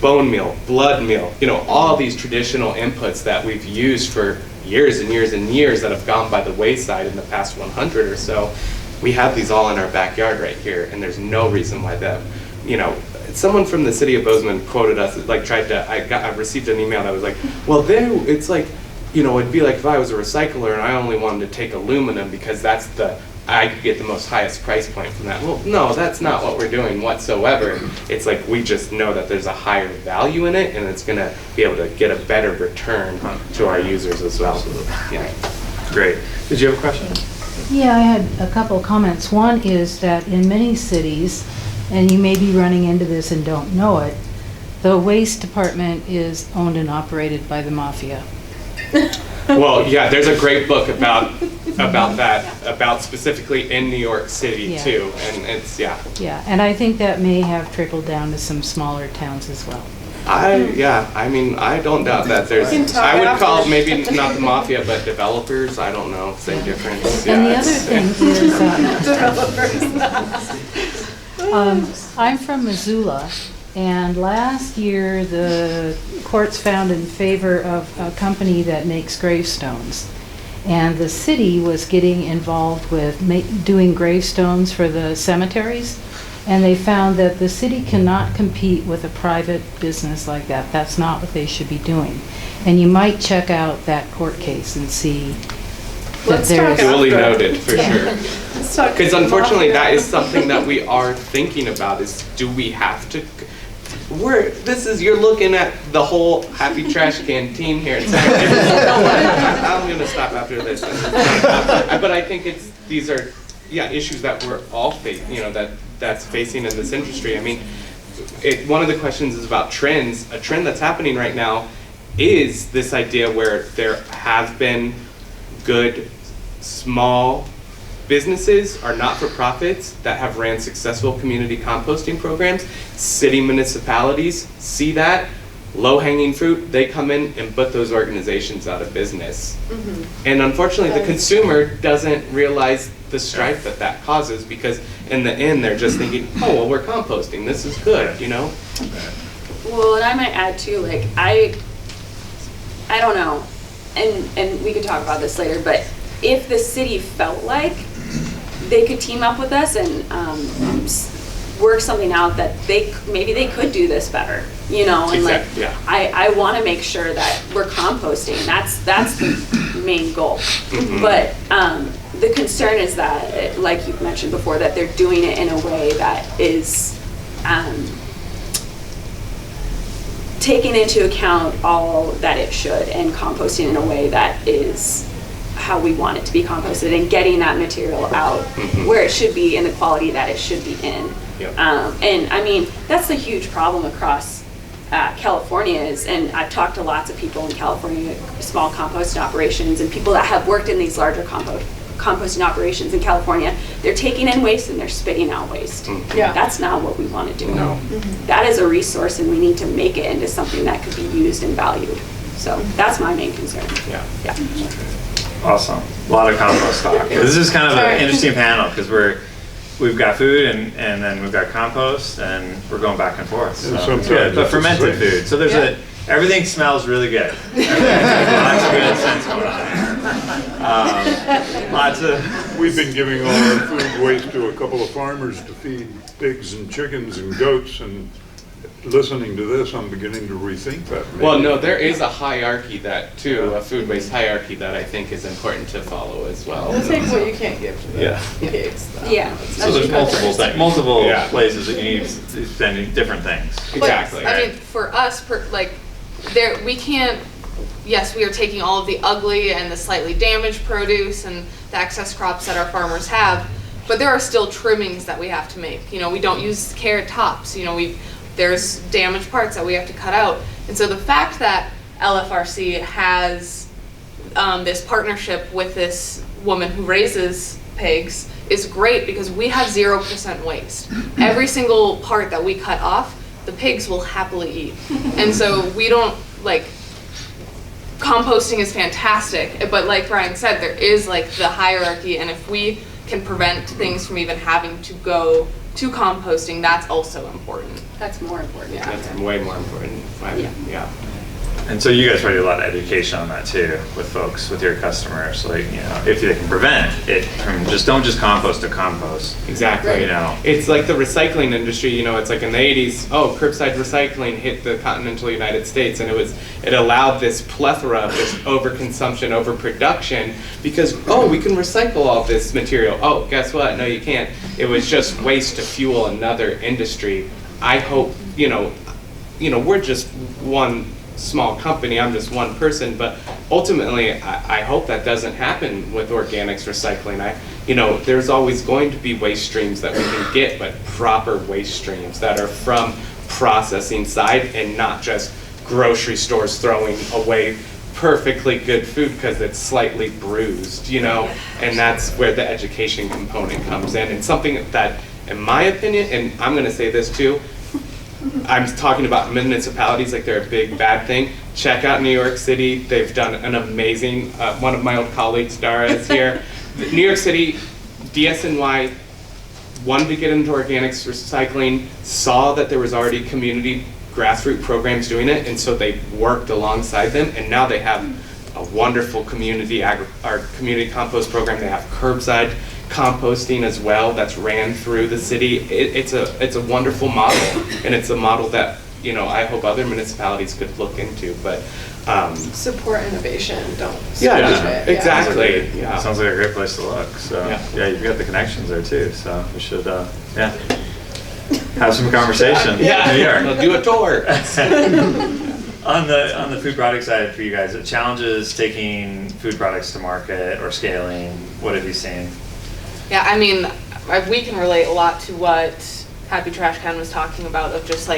bone meal, blood meal, all these traditional inputs that we've used for years and years and years that have gone by the wayside in the past 100 or so. We have these all in our backyard right here, and there's no reason why them. Someone from the city of Bozeman quoted us, like I received an email that was like, well, it's like, it'd be like if I was a recycler and I only wanted to take aluminum because I could get the most highest price point from that. Well, no, that's not what we're doing whatsoever. It's like we just know that there's a higher value in it, and it's gonna be able to get a better return to our users as well. Yeah. Great. Did you have a question? Yeah, I had a couple of comments. One is that in many cities, and you may be running into this and don't know it, the waste department is owned and operated by the mafia. Well, yeah, there's a great book about that, about specifically in New York City too, and it's Yeah, and I think that may have trickled down to some smaller towns as well. I mean, I don't doubt that. I would call it maybe not the mafia, but developers. I don't know, same difference. And the other thing is, I'm from Missoula, and last year the courts found in favor of a company that makes gravestones. And the city was getting involved with doing gravestones for the cemeteries. And they found that the city cannot compete with a private business like that. That's not what they should be doing. And you might check out that court case and see that there is... Duly noted, for sure. Because unfortunately, that is something that we are thinking about, is do we have to... You're looking at the whole Happy Trash Can team here. I'm going to stop after this. But I think these are issues that we're all facing, that's facing in this industry. I mean, one of the questions is about trends. A trend that's happening right now is this idea where there have been good, small businesses or not-for-profits that have ran successful community composting programs. City municipalities see that. Low-hanging fruit, they come in and put those organizations out of business. Mm-hmm. And unfortunately, the consumer doesn't realize the strife that causes, because in the end, they're just thinking, oh, well, we're composting, this is good, Well, and I might add too, like, I don't know. and we could talk about this later, but if the city felt like they could team up with us and work something out that maybe they could do this better, you know, and Exactly, like, yeah. I want to make sure that we're composting. That's the main goal. But the concern is that, like you mentioned before, that they're doing it in a way that is taking into account all that it should, and composting in a way that is how we want it to be composted, and getting that material out where it should be in the quality that it should be in. Yep. And I mean, that's a huge problem across California is, and I've talked to lots of people in California, small composting operations, and people that have worked in these larger composting operations in California. They're taking in waste and they're spitting out waste. Yeah. That's not what we want to do. No. That is a resource, and we need to make it into something that could be used and valued. So that's my main concern. Yeah. Yeah. Awesome. A lot of compost talk. This is kind of an interesting panel because we've got food and then we've got compost and we're going back and forth. So it's good. But fermented food. So there's everything smells really good. Lots of good scents going on. Lots of. We've been giving all our food waste to a couple of farmers to feed pigs and chickens and goats, and listening to this, I'm beginning to rethink that. Maybe. Well, no, there is a hierarchy a food waste hierarchy that I think is important to follow as well. We'll take what you can't give to the pigs, though. Yeah. So there's multiple places that you need to spend different things. Exactly. But, I mean, for us, we can't. Yes, we are taking all of the ugly and the slightly damaged produce and the excess crops that our farmers have, but there are still trimmings that we have to make. You know, we don't use carrot tops. You know, there's damaged parts that we have to cut out. And so the fact that LFRC has this partnership with this woman who raises pigs is great, because we have 0% waste. Every single part that we cut off, the pigs will happily eat. And so we don't, composting is fantastic, but like Ryan said, there is the hierarchy, and if we can prevent things from even having to go to composting, that's also important. That's more important. Yeah. That's way more important. Yeah. And so you guys probably do a lot of education on that too, with folks, with your customers, if they can prevent it from don't just compost to compost. Exactly. You know, it's like the recycling industry. You know, it's like in the 80s. Oh, curbside recycling hit the continental United States, and it allowed this plethora of this overconsumption, overproduction, because we can recycle all this material. Oh, guess what? No, you can't. It was just waste to fuel another industry. I hope we're just one small company, I'm just one person, but ultimately I hope that doesn't happen with organics recycling. There's always going to be waste streams that we can get, but proper waste streams that are from processing side and not just grocery stores throwing away perfectly good food because it's slightly bruised, and that's where the education component comes in. And something that, in my opinion, and I'm going to say this too, I'm talking about municipalities like they're a big bad thing. Check out New York City. They've done an amazing, one of my old colleagues, Dara, is here. New York City, DSNY, wanted to get into organics recycling, saw that there was already community grassroots programs doing it, and so they worked alongside them, and now they have a wonderful community compost program. They have curbside composting as well that's ran through the city. It's a wonderful model, and it's a model that I hope other municipalities could look into. But support innovation, don't it. Exactly. Yeah. Sounds like a great place to look. So you've got the connections there too. So we should have some conversation. We'll do a tour. On the food product side for you guys, the challenges taking food products to market or scaling, what have you seen? Yeah, I mean, we can relate a lot to what Happy Trash Can was talking about, of just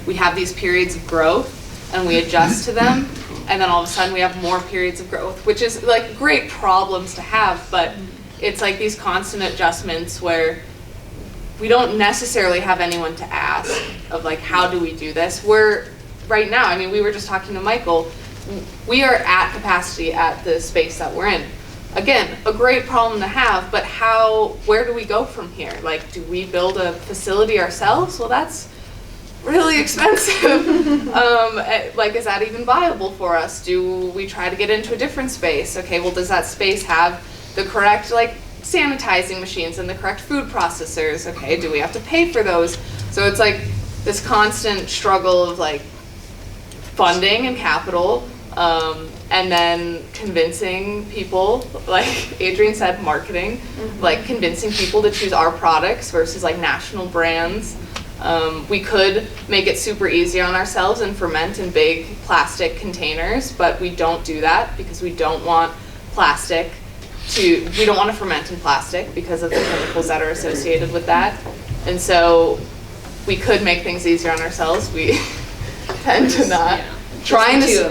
we have these periods of growth and we adjust to them, and then all of a sudden we have more periods of growth, which is great problems to have, but it's these constant adjustments where we don't necessarily have anyone to ask of how do we do this. Right now, I mean, we were just talking to Michael, we are at capacity at the space that we're in. Again, a great problem to have, but where do we go from here? Do we build a facility ourselves? Well, that's really expensive. Like, is that even viable for us? Do we try to get into a different space? Okay, well, does that space have the correct, like, sanitizing machines and the correct food processors? Okay, do we have to pay for those? So it's like this constant struggle of, like, funding and capital, and then convincing people, like Adrian said, marketing, like convincing people to choose our products versus like national brands. We could make it super easy on ourselves and ferment in big plastic containers, but we don't do that because we don't want we don't want to ferment in plastic because of the chemicals that are associated with that. And so we could make things easier on ourselves. We tend to not. Trying to,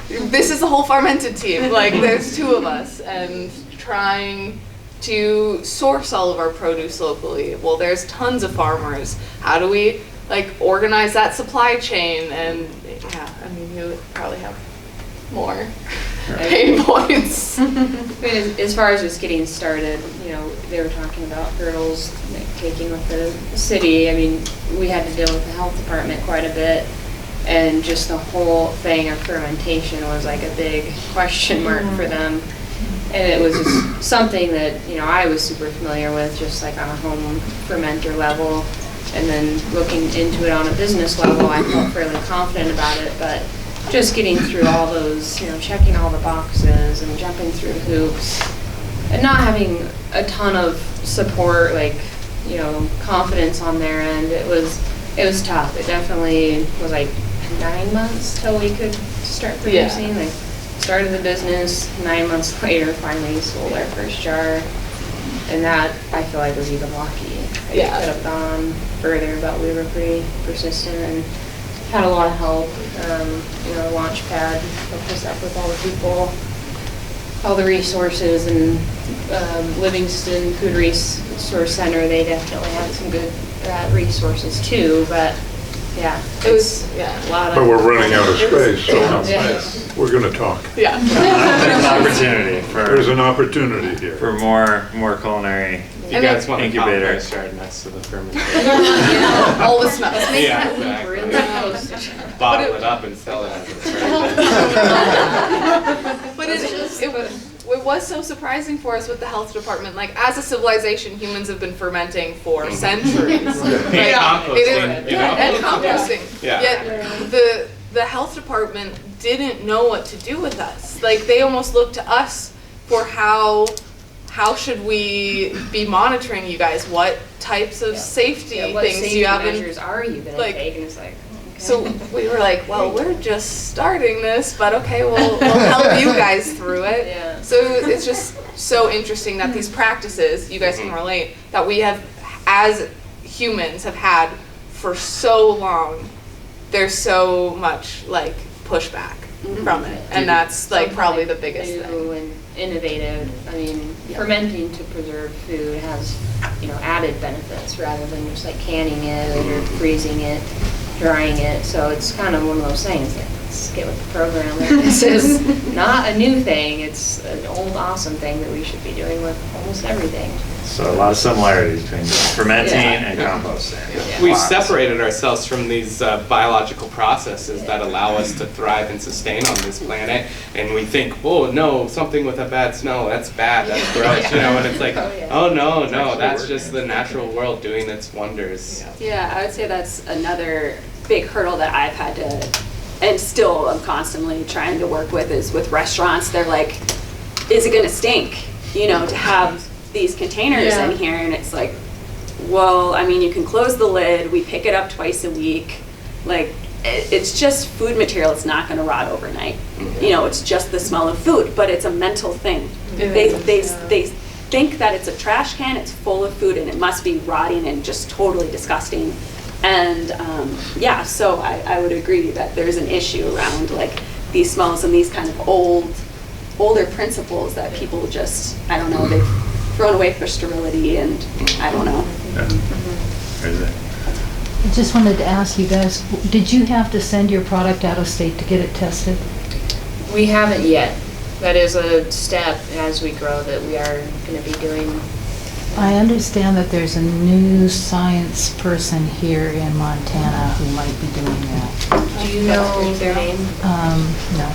this is the whole Farmented team. Like, there's 2 of us, and trying to source all of our produce locally. Well, there's tons of farmers. How do we, like, organize that supply chain? And yeah, I mean, you would probably have more pain points. I mean, as far as just getting started, you know, they were talking about hurdles, like, taking with the city. I mean, we had to deal with the health department quite a bit. And just the whole thing of fermentation was like a big question mark for them. And it was just something that, you know, I was super familiar with, just like on a home fermenter level. And then looking into it on a business level, I felt fairly confident about it. But just getting through all those, you know, checking all the boxes and jumping through hoops and not having a ton of support, like, you know, confidence on their end, it was tough. It definitely was like 9 months till we could start producing. Like, started the business, 9 months later, finally sold our first jar, and that I feel like was even lucky. It could have gone further, but we were pretty persistent and had a lot of help. You know, Launchpad hooked us up with all the people, all the resources, and Livingston Food Resource Center. They definitely had some good resources too, but. Yeah, it was a lot of. But we're running out of space, so we're going to talk. There's an opportunity There's an opportunity here for more culinary. You guys want incubator. to start next to the fermentation. All the smells. Yeah, exactly. Bottle it up and sell it as a But it was so surprising for us with the health department. Like, as a civilization, humans have been fermenting for centuries. And composting. And composting. Yeah. Yet the health department didn't know what to do with us. Like, they almost looked to us for how should we be monitoring you guys? What types of safety things do you have? What safety measures are you going to take? And it's like, okay. So we were like, well, we're just starting this, but okay, we'll help you guys through it. Yeah. So it's just so interesting that these practices, you guys can relate, that we have, as humans, have had for so long, there's so much, like, pushback from it. And that's, like, probably the biggest new thing. And innovative. I mean, fermenting to preserve food has, you know, added benefits rather than just like canning it or freezing it, drying it. So it's kind of one of those things. Like, let's get with the program. This is not a new thing. It's an old awesome thing that we should be doing with almost everything. So a lot of similarities between fermenting and composting. We've separated ourselves from these biological processes that allow us to thrive and sustain on this planet, and we think, oh no, something with a bad smell, that's bad, that's gross, you know, and it's like, oh no, that's just the natural world doing its wonders. Yeah, I would say that's another big hurdle that I've had to, and still I'm constantly trying to work with, is with restaurants. They're like, is it gonna stink, you know, to have these containers in here? And it's like, well, I mean, you can close the lid, we pick it up twice a week, like, it's just food material. It's not going to rot overnight. You know, it's just the smell of food, but it's a mental thing. They think that it's a trash can, it's full of food, and it must be rotting and just totally disgusting. And yeah, so I would agree that there's an issue around like these smells and these kind of older principles that people just, I don't know, they've thrown away for sterility, and I don't know. I just wanted to ask you guys, did you have to send your product out of state to get it tested? We haven't yet. That is a step as we grow that we are going to be doing I understand that there's a new science person here in Montana who might be doing that. Do you know their name? No.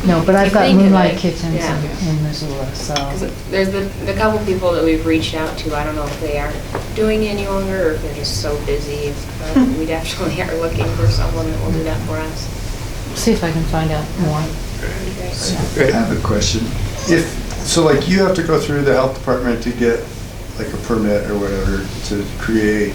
No, but I've got Think of Moonlight it. Kitchens Yeah. in Missoula, so. There's the couple people that we've reached out to, I don't know if they aren't doing it any longer or if they're just so busy. We definitely are looking for someone that will do that for us. See if I can find out more. I have a question. So like you have to go through the health department to get like a permit or whatever to create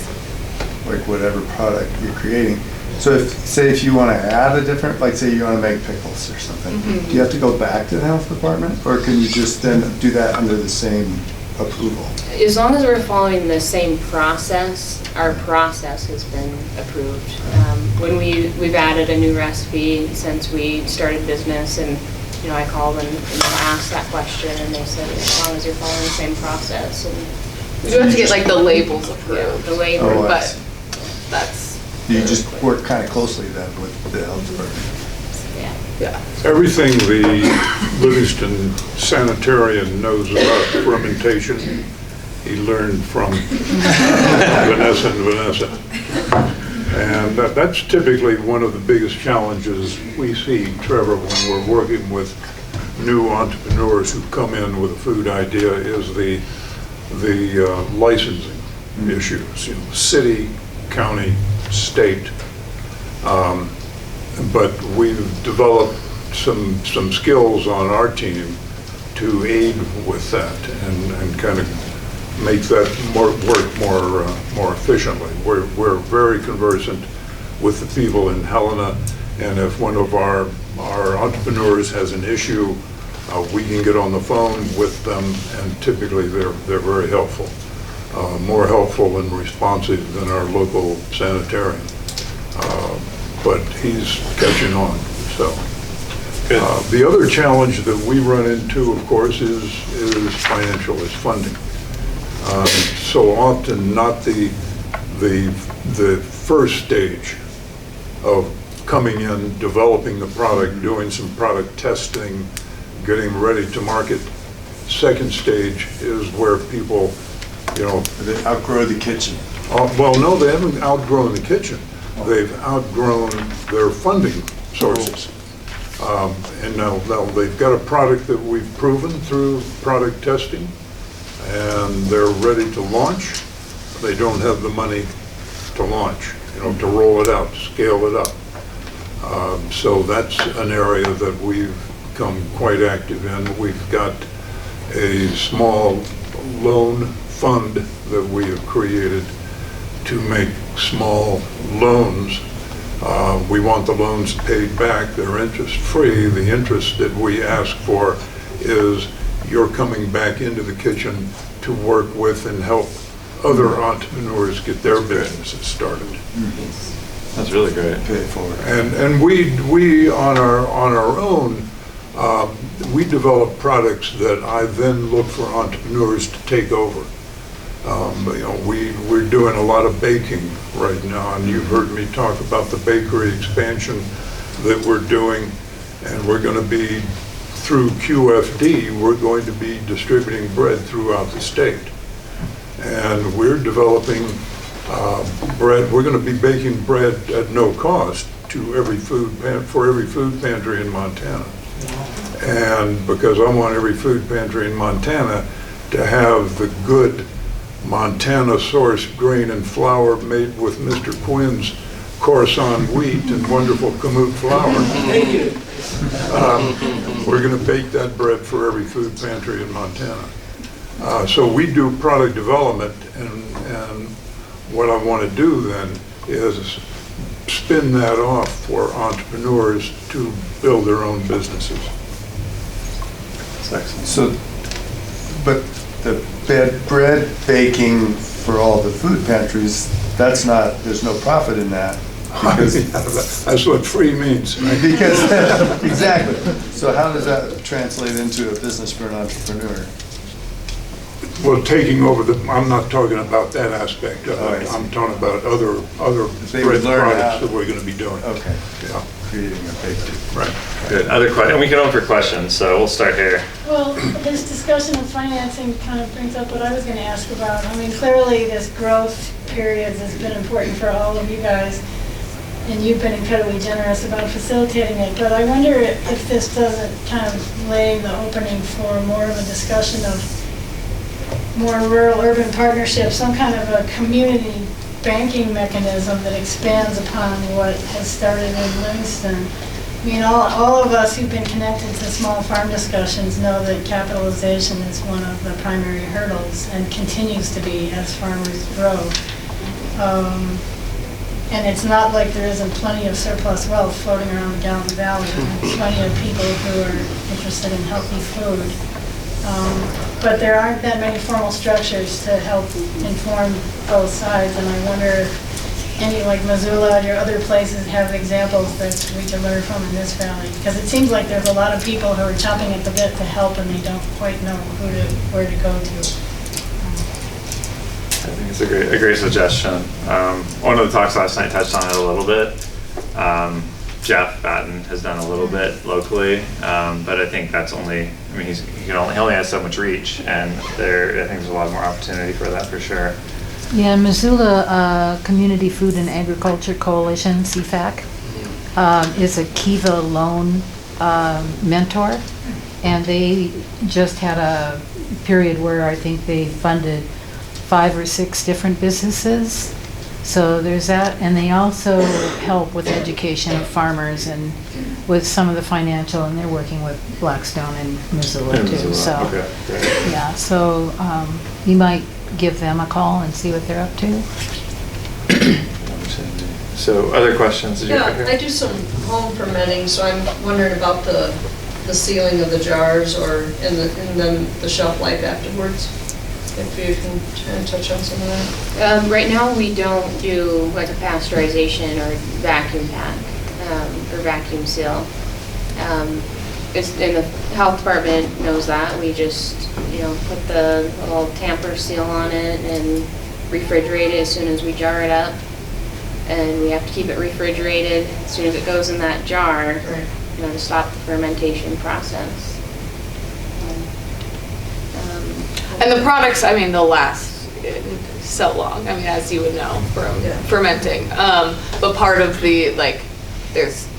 like whatever product you're creating. So if you want to add a different, like say you want to make pickles or something, do you have to go back to the health department or can you just then do that under the same approval? As long as we're following the same process, our process has been approved. When we've added a new recipe since we started business, and I called and asked that question, and they said as long as you're following the same process. And We do have to get like the labels approved. the label, Oh, I but see. that's You just work kind of closely then with the health department. yeah. Everything the Livingston sanitarian knows about fermentation, he learned from Vanessa and Vanessa. And that's typically one of the biggest challenges we see, Trevor, when we're working with new entrepreneurs who come in with a food idea is the licensing issues, city, county, state. But we've developed some skills on our team to aid with that and kind of make that work more efficiently. We're very conversant with the people in Helena, and if one of our entrepreneurs has an issue, we can get on the phone with them, and typically they're very helpful, more helpful and responsive than our local sanitarian. But he's catching on. So the other challenge that we run into, of course, is financial, is funding. So often not the first stage of coming in, developing the product, doing some product testing, getting ready to market. Second stage is where people, They outgrow the kitchen. well, no, they haven't outgrown the kitchen. They've outgrown their funding sources. And now they've got a product that we've proven through product testing, and they're ready to launch. They don't have the money to launch, to roll it out, to scale it up. So that's an area that we've become quite active in. We've got a small loan fund that we have created to make small loans. We want the loans paid back. They're interest-free. The interest that we ask for is you're coming back into the kitchen to work with and help other entrepreneurs get their businesses started. That's really great. Pay it forward. And we on our own, we develop products that I then look for entrepreneurs to take over. We're doing a lot of baking right now, and you've heard me talk about the bakery expansion that we're doing, and we're going to be, through QFD, we're going to be distributing bread throughout the state. And we're developing bread. We're going to be baking bread at no cost for every food pantry in Montana. And because I want every food pantry in Montana to have the good Montana-sourced grain and flour made with Mr. Quinn's Coruscant wheat and wonderful Kamut flour. Thank you. We're going to bake that bread for every food pantry in Montana. So we do product development, and what I want to do then is spin that off for entrepreneurs to build their own businesses. So, but the bread baking for all the food pantries, there's no profit in that. Because That's what free means, right? Because, exactly. So how does that translate into a business for an entrepreneur? Well, taking over I'm not talking about that aspect of it. Oh, I see. I'm talking about other They bread would learn products how- that we're going to be doing. Okay. Yeah. creating a bakery. Right. Good. Other questions? And we can open for questions, so we'll start here. Well, this discussion of financing kind of brings up what I was going to ask about. I mean, clearly this growth period has been important for all of you guys, and you've been incredibly generous about facilitating it. But I wonder if this doesn't kind of lay the opening for more of a discussion of more rural-urban partnerships, some kind of a community banking mechanism that expands upon what has started in Livingston. I mean, all of us who've been connected to small farm discussions know that capitalization is one of the primary hurdles and continues to be as farmers grow. And it's not like there isn't plenty of surplus wealth floating around the Gallatin Valley. There's plenty of people who are interested in healthy food. But there aren't that many formal structures to help inform both sides, and I wonder if any, like Missoula or other places, have examples that we can learn from in this valley. Because it seems like there's a lot of people who are chomping at the bit to help, and they don't quite know where to go to. I think it's a great suggestion. One of the talks last night touched on it a little bit. Jeff Batten has done a little bit locally, but I think that's only, I mean, he only has so much reach, and I think there's a lot more opportunity for that for sure. Yeah, Missoula Community Food and Agriculture Coalition, CFAC, is a Kiva loan mentor, and they just had a period where I think they funded 5 or 6 different businesses. So there's that, and they also help with education of farmers and with some of the financial, and they're working with Blackstone and Missoula too. So, okay, great. yeah, so you might give them a call and see what they're up to. So other questions? Yeah, I do some home fermenting, so I'm wondering about the sealing of the jars or and then the shelf life afterwards. If you can kind of touch on some of that. Right now, we don't do like a pasteurization or vacuum pack or vacuum seal. It's in the health department knows that. We just, put the little tamper seal on it and refrigerate it as soon as we jar it up. And we have to keep it refrigerated as soon as it goes in that jar, Right. To stop the fermentation process. And the products, I mean, they'll last so long, I mean, as you would know from fermenting. But part of the, there's,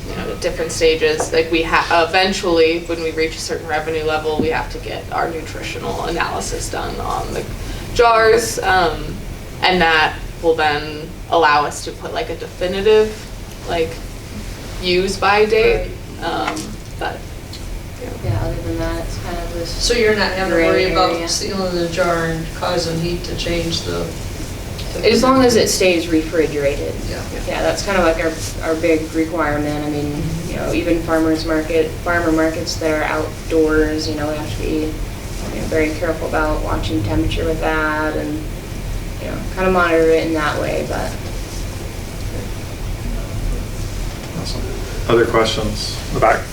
different stages. Like we have, eventually, when we reach a certain revenue level, we have to get our nutritional analysis done on the jars. And that will then allow us to put like a definitive, use by date. But yeah, other than that, it's kind of this. So you're not having to gray worry about area. sealing the jar and causing heat to change the. As long as it stays refrigerated. Yeah. That's kind of like our big requirement. I mean, even farmer markets that are outdoors, we have to be very careful about watching temperature with that and, kind of monitor it in that way, but. Awesome. Other questions? In the back?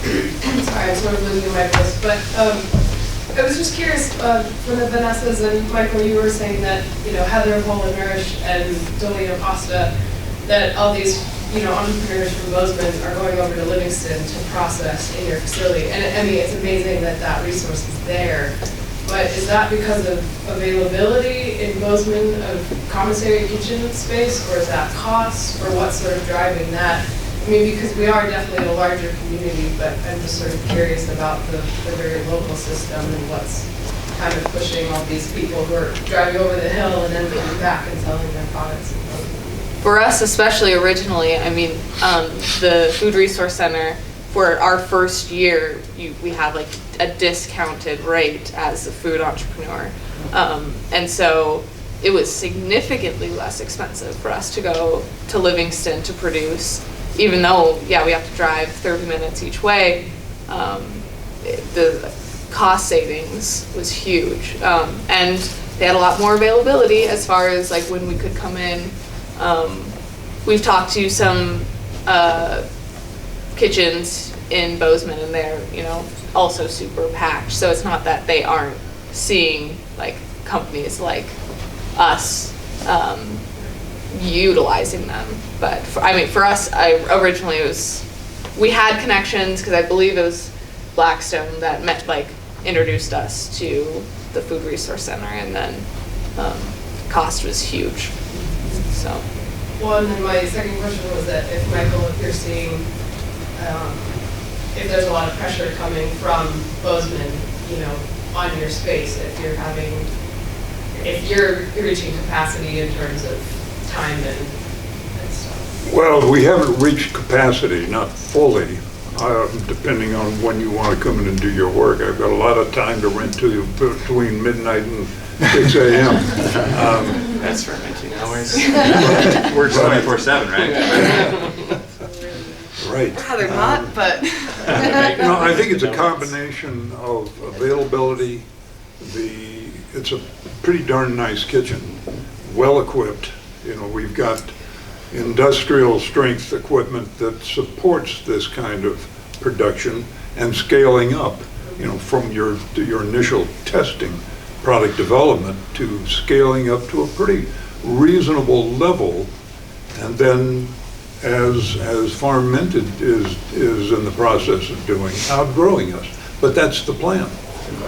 Sorry, I sort of losing my voice, but I was just curious, for the Vanessas and Michael, you were saying that, Heather, Whole and Nourish, and Dolina Pasta, that all these, entrepreneurs from Bozeman are going over to Livingston to process in your facility. And I mean, it's amazing that that resource is there. But is that because of availability in Bozeman of commissary kitchen space, or is that cost, or what's sort of driving that? I mean, because we are definitely a larger community, but I'm just sort of curious about the very local system and what's kind of pushing all these people who are driving over the hill and then coming back and selling their products. for us, especially originally, I mean, the Food Resource Center, for our first year, we have like a discounted rate as a food entrepreneur. And so it was significantly less expensive for us to go to Livingston to produce, even though, yeah, we have to drive 30 minutes each way. The cost savings was huge. And they had a lot more availability as far as like when we could come in. We've talked to some kitchens in Bozeman, and they're, you know, also super packed. So it's not that they aren't seeing like companies like us utilizing them. But for us, originally it was we had connections because I believe it was Blackstone that introduced us to the Food Resource Center, and then cost was huge. So. Well, and then my second question was that if Michael, if you're seeing, if there's a lot of pressure coming from Bozeman, on your space, if you're reaching capacity in terms of time and stuff. Well, we haven't reached capacity, not fully, depending on when you want to come in and do your work. I've got a lot of time to rent to you between midnight and 6 a.m. That's fermenting hours. Works 24/7, right? Right. Rather not, but. I think it's a combination of availability. It's a pretty darn nice kitchen, well equipped. We've got industrial strength equipment that supports this kind of production and scaling up, from your initial testing, product development, to scaling up to a pretty reasonable level, and then as Farmented is in the process of doing, outgrowing us. But that's the plan,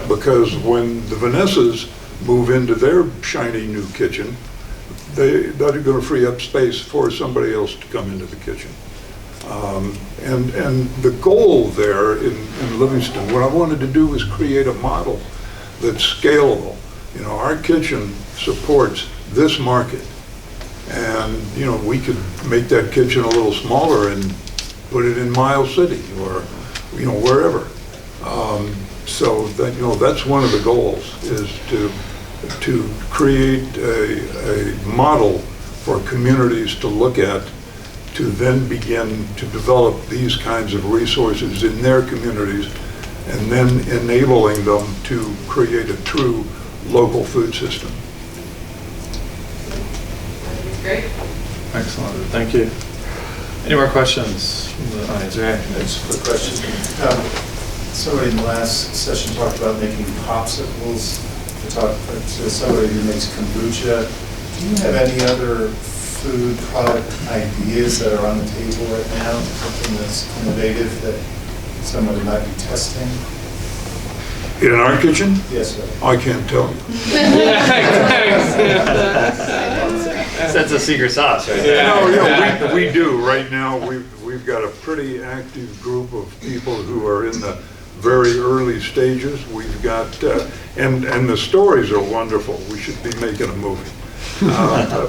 because when the Vanessas move into their shiny new kitchen, they're going to free up space for somebody else to come into the kitchen. And the goal there in Livingston, what I wanted to do was create a model that's scalable. Our kitchen supports this market, and we could make that kitchen a little smaller and put it in Miles City or wherever. So that that's one of the goals, is to create a model for communities to look at, to then begin to develop these kinds of resources in their communities, and then enabling them to create a true local food system. Great. Excellent, thank you. Any more questions from the audience? Right. Just a quick question. Somebody in the last session talked about making popsicles. To somebody who makes kombucha. Do you have any other food product ideas that are on the table right now? Something that's innovative that somebody might be testing? In our kitchen? Yes, sir. I can't tell you. That's a secret sauce right there. No, we do. Right now, we've got a pretty active group of people who are in the very early stages. We've got, and the stories are wonderful. We should be making a movie.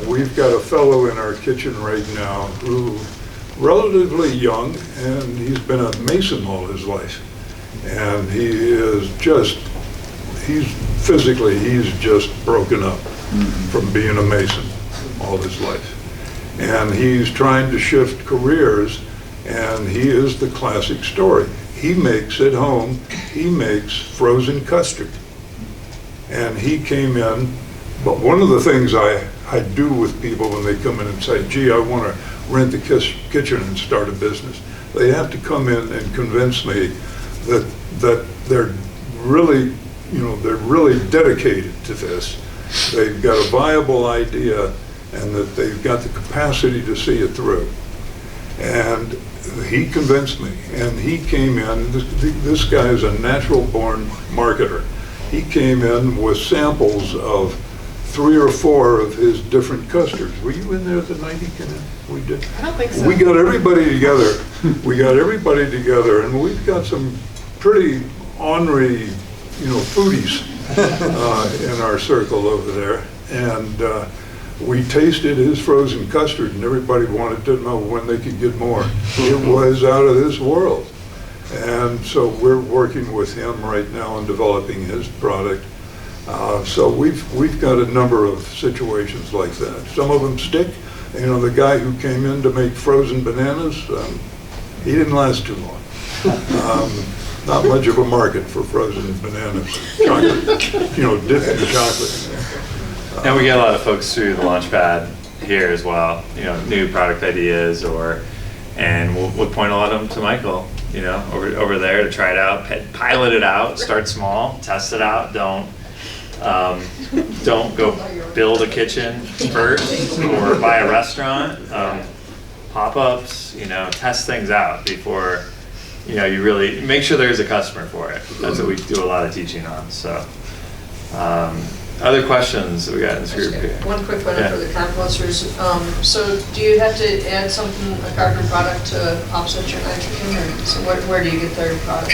We've got a fellow in our kitchen right now who, relatively young, and he's been a mason all his life. And he's just broken up from being a mason all his life. And he's trying to shift careers, and he is the classic story. He makes at home, he makes frozen custard. And he came in, but one of the things I do with people when they come in and say, gee, I want to rent the kitchen and start a business, they have to come in and convince me that they're really dedicated to this. They've got a viable idea, and that they've got the capacity to see it through. And he convinced me, and he came in, this guy is a natural-born marketer. He came in with samples of 3 or 4 of his different custards. Were you in there the night he came in? We did. I don't think so. We got everybody together. And we've got some pretty ornery, foodies in our circle over there. And we tasted his frozen custard, and everybody wanted to know when they could get more. It was out of this world. And so we're working with him right now on developing his product. So we've got a number of situations like that. Some of them stick. The guy who came in to make frozen bananas, he didn't last too long. Not much of a market for frozen bananas. Chocolate, dipped in chocolate. And we get a lot of folks through the Launchpad here as well, new product ideas, and we'll point a lot of them to Michael, over there to try it out, pilot it out, start small, test it out. Don't go build a kitchen first or buy a restaurant. pop-ups, test things out before, you really make sure there's a customer for it. That's what we do a lot of teaching on, so. Other questions we got in this group here? One quick one for the composters. So do you have to add something, a carbon product to offset your nitrogen, or so where do you get their product?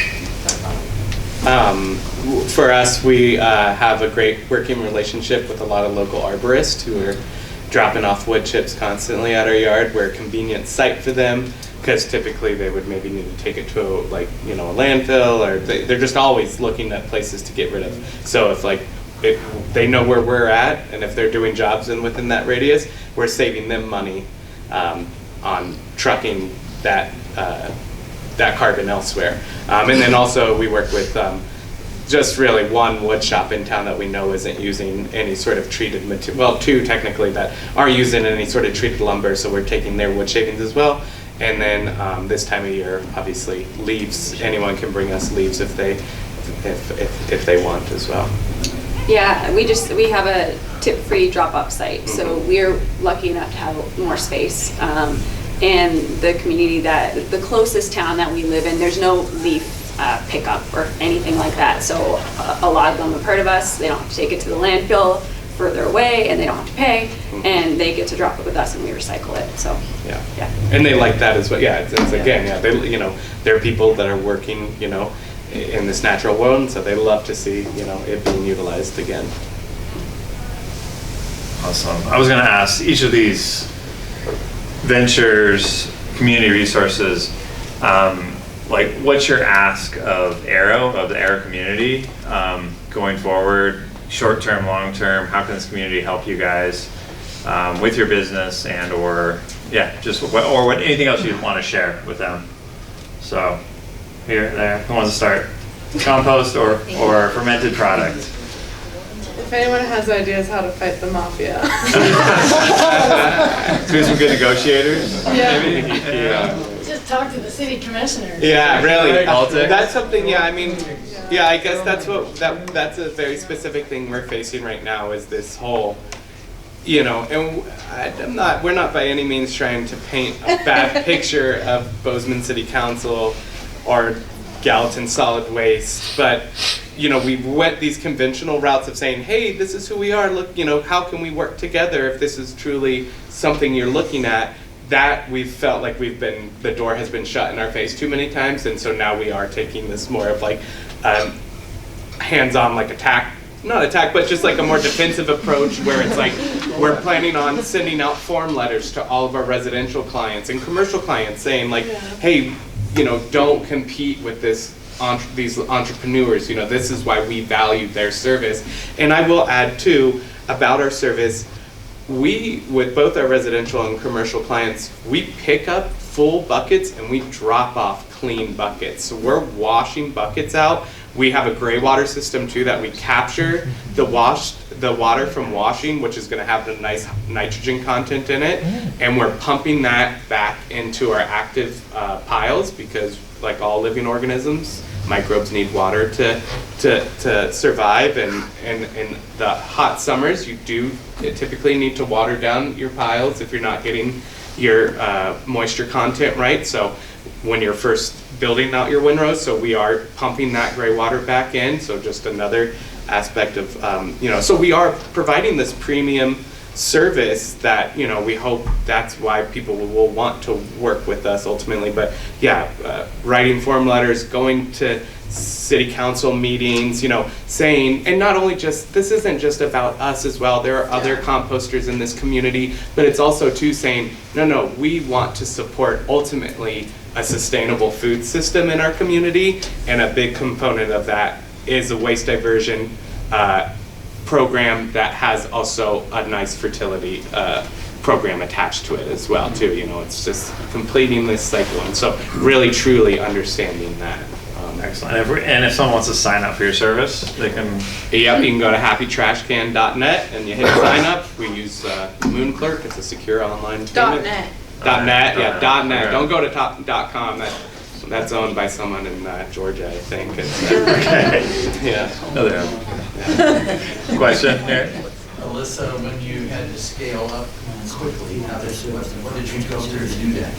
For us, we have a great working relationship with a lot of local arborists who are dropping off wood chips constantly at our yard. We're a convenient site for them because typically they would maybe need to take it to a landfill, or they're just always looking at places to get rid of. So if they know where we're at, and if they're doing jobs within that radius, we're saving them money on trucking that carbon elsewhere. And then also we work with just really one wood shop in town that we know isn't using any sort of treated material, well, two technically that aren't using any sort of treated lumber, so we're taking their wood shavings as well. And then this time of year, obviously, leaves. Anyone can bring us leaves if they want as well. Yeah, we have a tip-free drop-off site, so we're lucky enough to have more space. And the community the closest town that we live in, there's no leaf pickup or anything like that. So a lot of them have heard of us. They don't have to take it to the landfill further away, and they don't have to pay, and they get to drop it with us, and we recycle it. So yeah. And they like that as well. Yeah, it's again, there are people that are working, in this natural world, and so they love to see, it being utilized again. Awesome. I was going to ask each of these ventures, community resources, what's your ask of Aero, of the Aero community, going forward, short-term, long-term? How can this community help you guys with your business anything else you'd want to share with them? So, there, who wants to start? Compost or fermented product? If anyone has ideas how to fight the mafia. Do some good negogators? Maybe? Just talk to the city commissioners. Yeah, really. That's something, I guess that's a very specific thing we're facing right now is this whole, and we're not by any means trying to paint a bad picture of Bozeman City Council or Gallatin Solid Waste, but we went these conventional routes of saying, hey, this is who we are, look, how can we work together if this is truly something you're looking at? That we've felt like the door has been shut in our face too many times, and so now we are taking this more of hands-on not attack, but just a more defensive approach where it's we're planning on sending out form letters to all of our residential clients and commercial clients saying hey, don't compete with these entrepreneurs. This is why we value their service. And I will add too, about our service, we, with both our residential and commercial clients, we pick up full buckets and we drop off clean buckets. So we're washing buckets out. We have a gray water system too that we capture the water from washing, which is going to have the nice nitrogen content in it, and we're pumping that back into our active piles because, like all living organisms, microbes need water to survive. And in the hot summers, you do typically need to water down your piles if you're not getting your moisture content right. So when you're first building out your windrows, so we are pumping that gray water back in. So just another aspect of, so we are providing this premium service that, we hope that's why people will want to work with us ultimately. But writing form letters, going to city council meetings, saying, and not only just, this isn't just about us as well, there are other composters in this community, but it's also too saying, no, we want to support ultimately a sustainable food system in our community, and a big component of that is a waste diversion program that has also a nice fertility program attached to it as well too. It's just completing this cycle, and so really truly understanding that. Excellent. And if someone wants to sign up for your service, they can... Yep, you can go to happytrashcan.net and you hit sign up. We use MoonClerk. It's a secure online payment. .net. .net, yeah, .net. Don't go to .com. That's owned by someone in Georgia, I think. Okay. Yeah. Question here? Alissa, when you had to scale up quickly, what did you go through to do that?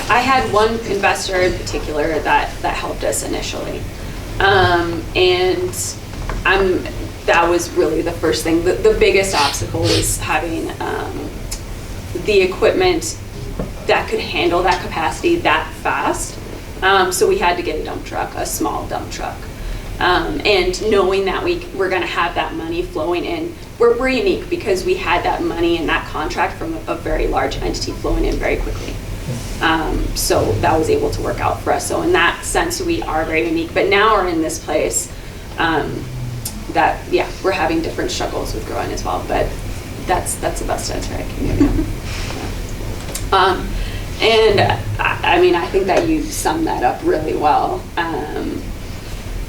I had one investor in particular that helped us initially. And that was really the first thing. The biggest obstacle was having the equipment that could handle that capacity that fast. So we had to get a dump truck, a small dump truck. And knowing that we're going to have that money flowing in, we're unique because we had that money and that contract from a very large entity flowing in very quickly. So that was able to work out for us. So in that sense, we are very unique. But now we're in this place that, yeah, we're having different struggles with growing as well. But that's the best answer I can give you. And I mean, I think that you summed that up really well.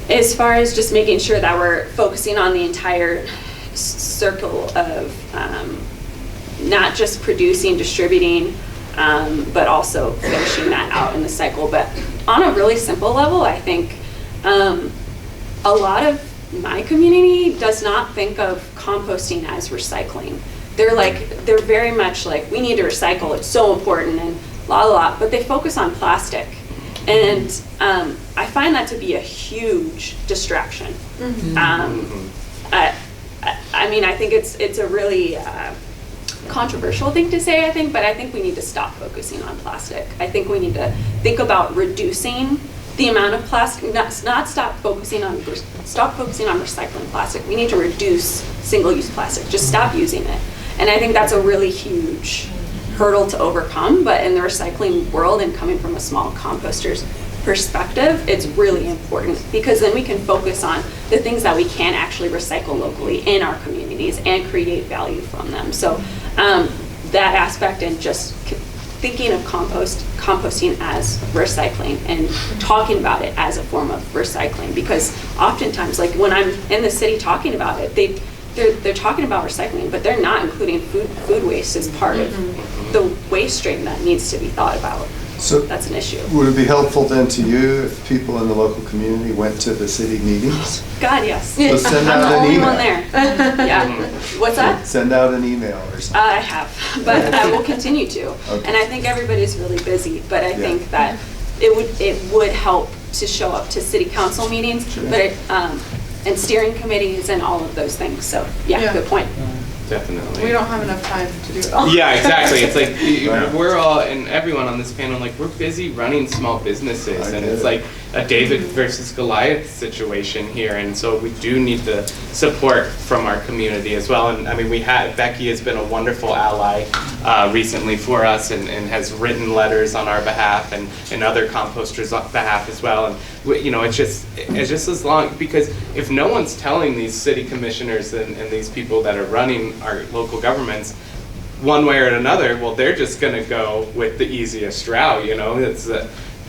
As far as just making sure that we're focusing on the entire circle of not just producing, distributing, but also finishing that out in the cycle. But on a really simple level, I think a lot of my community does not think of composting as recycling. They're very much like, we need to recycle, it's so important, and but they focus on plastic. And I find that to be a huge distraction. I mean, I think it's a really controversial thing to say, I think, but I think we need to stop focusing on plastic. I think we need to think about reducing the amount of plastic, not stop focusing on recycling plastic. We need to reduce single-use plastic, just stop using it. And I think that's a really huge hurdle to overcome, but in the recycling world and coming from a small composter's perspective, it's really important because then we can focus on the things that we can actually recycle locally in our communities and create value from them. So that aspect and just thinking of composting as recycling and talking about it as a form of recycling, because oftentimes, like when I'm in the city talking about it, they're talking about recycling, but they're not including food waste as part of the waste stream that needs to be thought about. So that's an issue. Would it be helpful then to you if people in the local community went to the city meetings? God, yes. So send out an email. I'm the only one there. Yeah. What's that? Send out an email or something. I have, but I will continue to. Okay. And I think everybody's really busy, but I think that it would help to show up to city council meetings, but and steering committees and all of those things. So yeah. Good point. Definitely. We don't have enough time to do it all. Yeah, exactly. It's like we're all, and everyone on this panel, like we're busy running small businesses, and it's like a David versus Goliath situation here, and so we do need the support from our community as well. And I mean, Becky has been a wonderful ally recently for us, and has written letters on our behalf and other composters' behalf as well. And it's just as long, because if no one's telling these city commissioners and these people that are running our local governments one way or another, well, they're just going to go with the easiest route. It's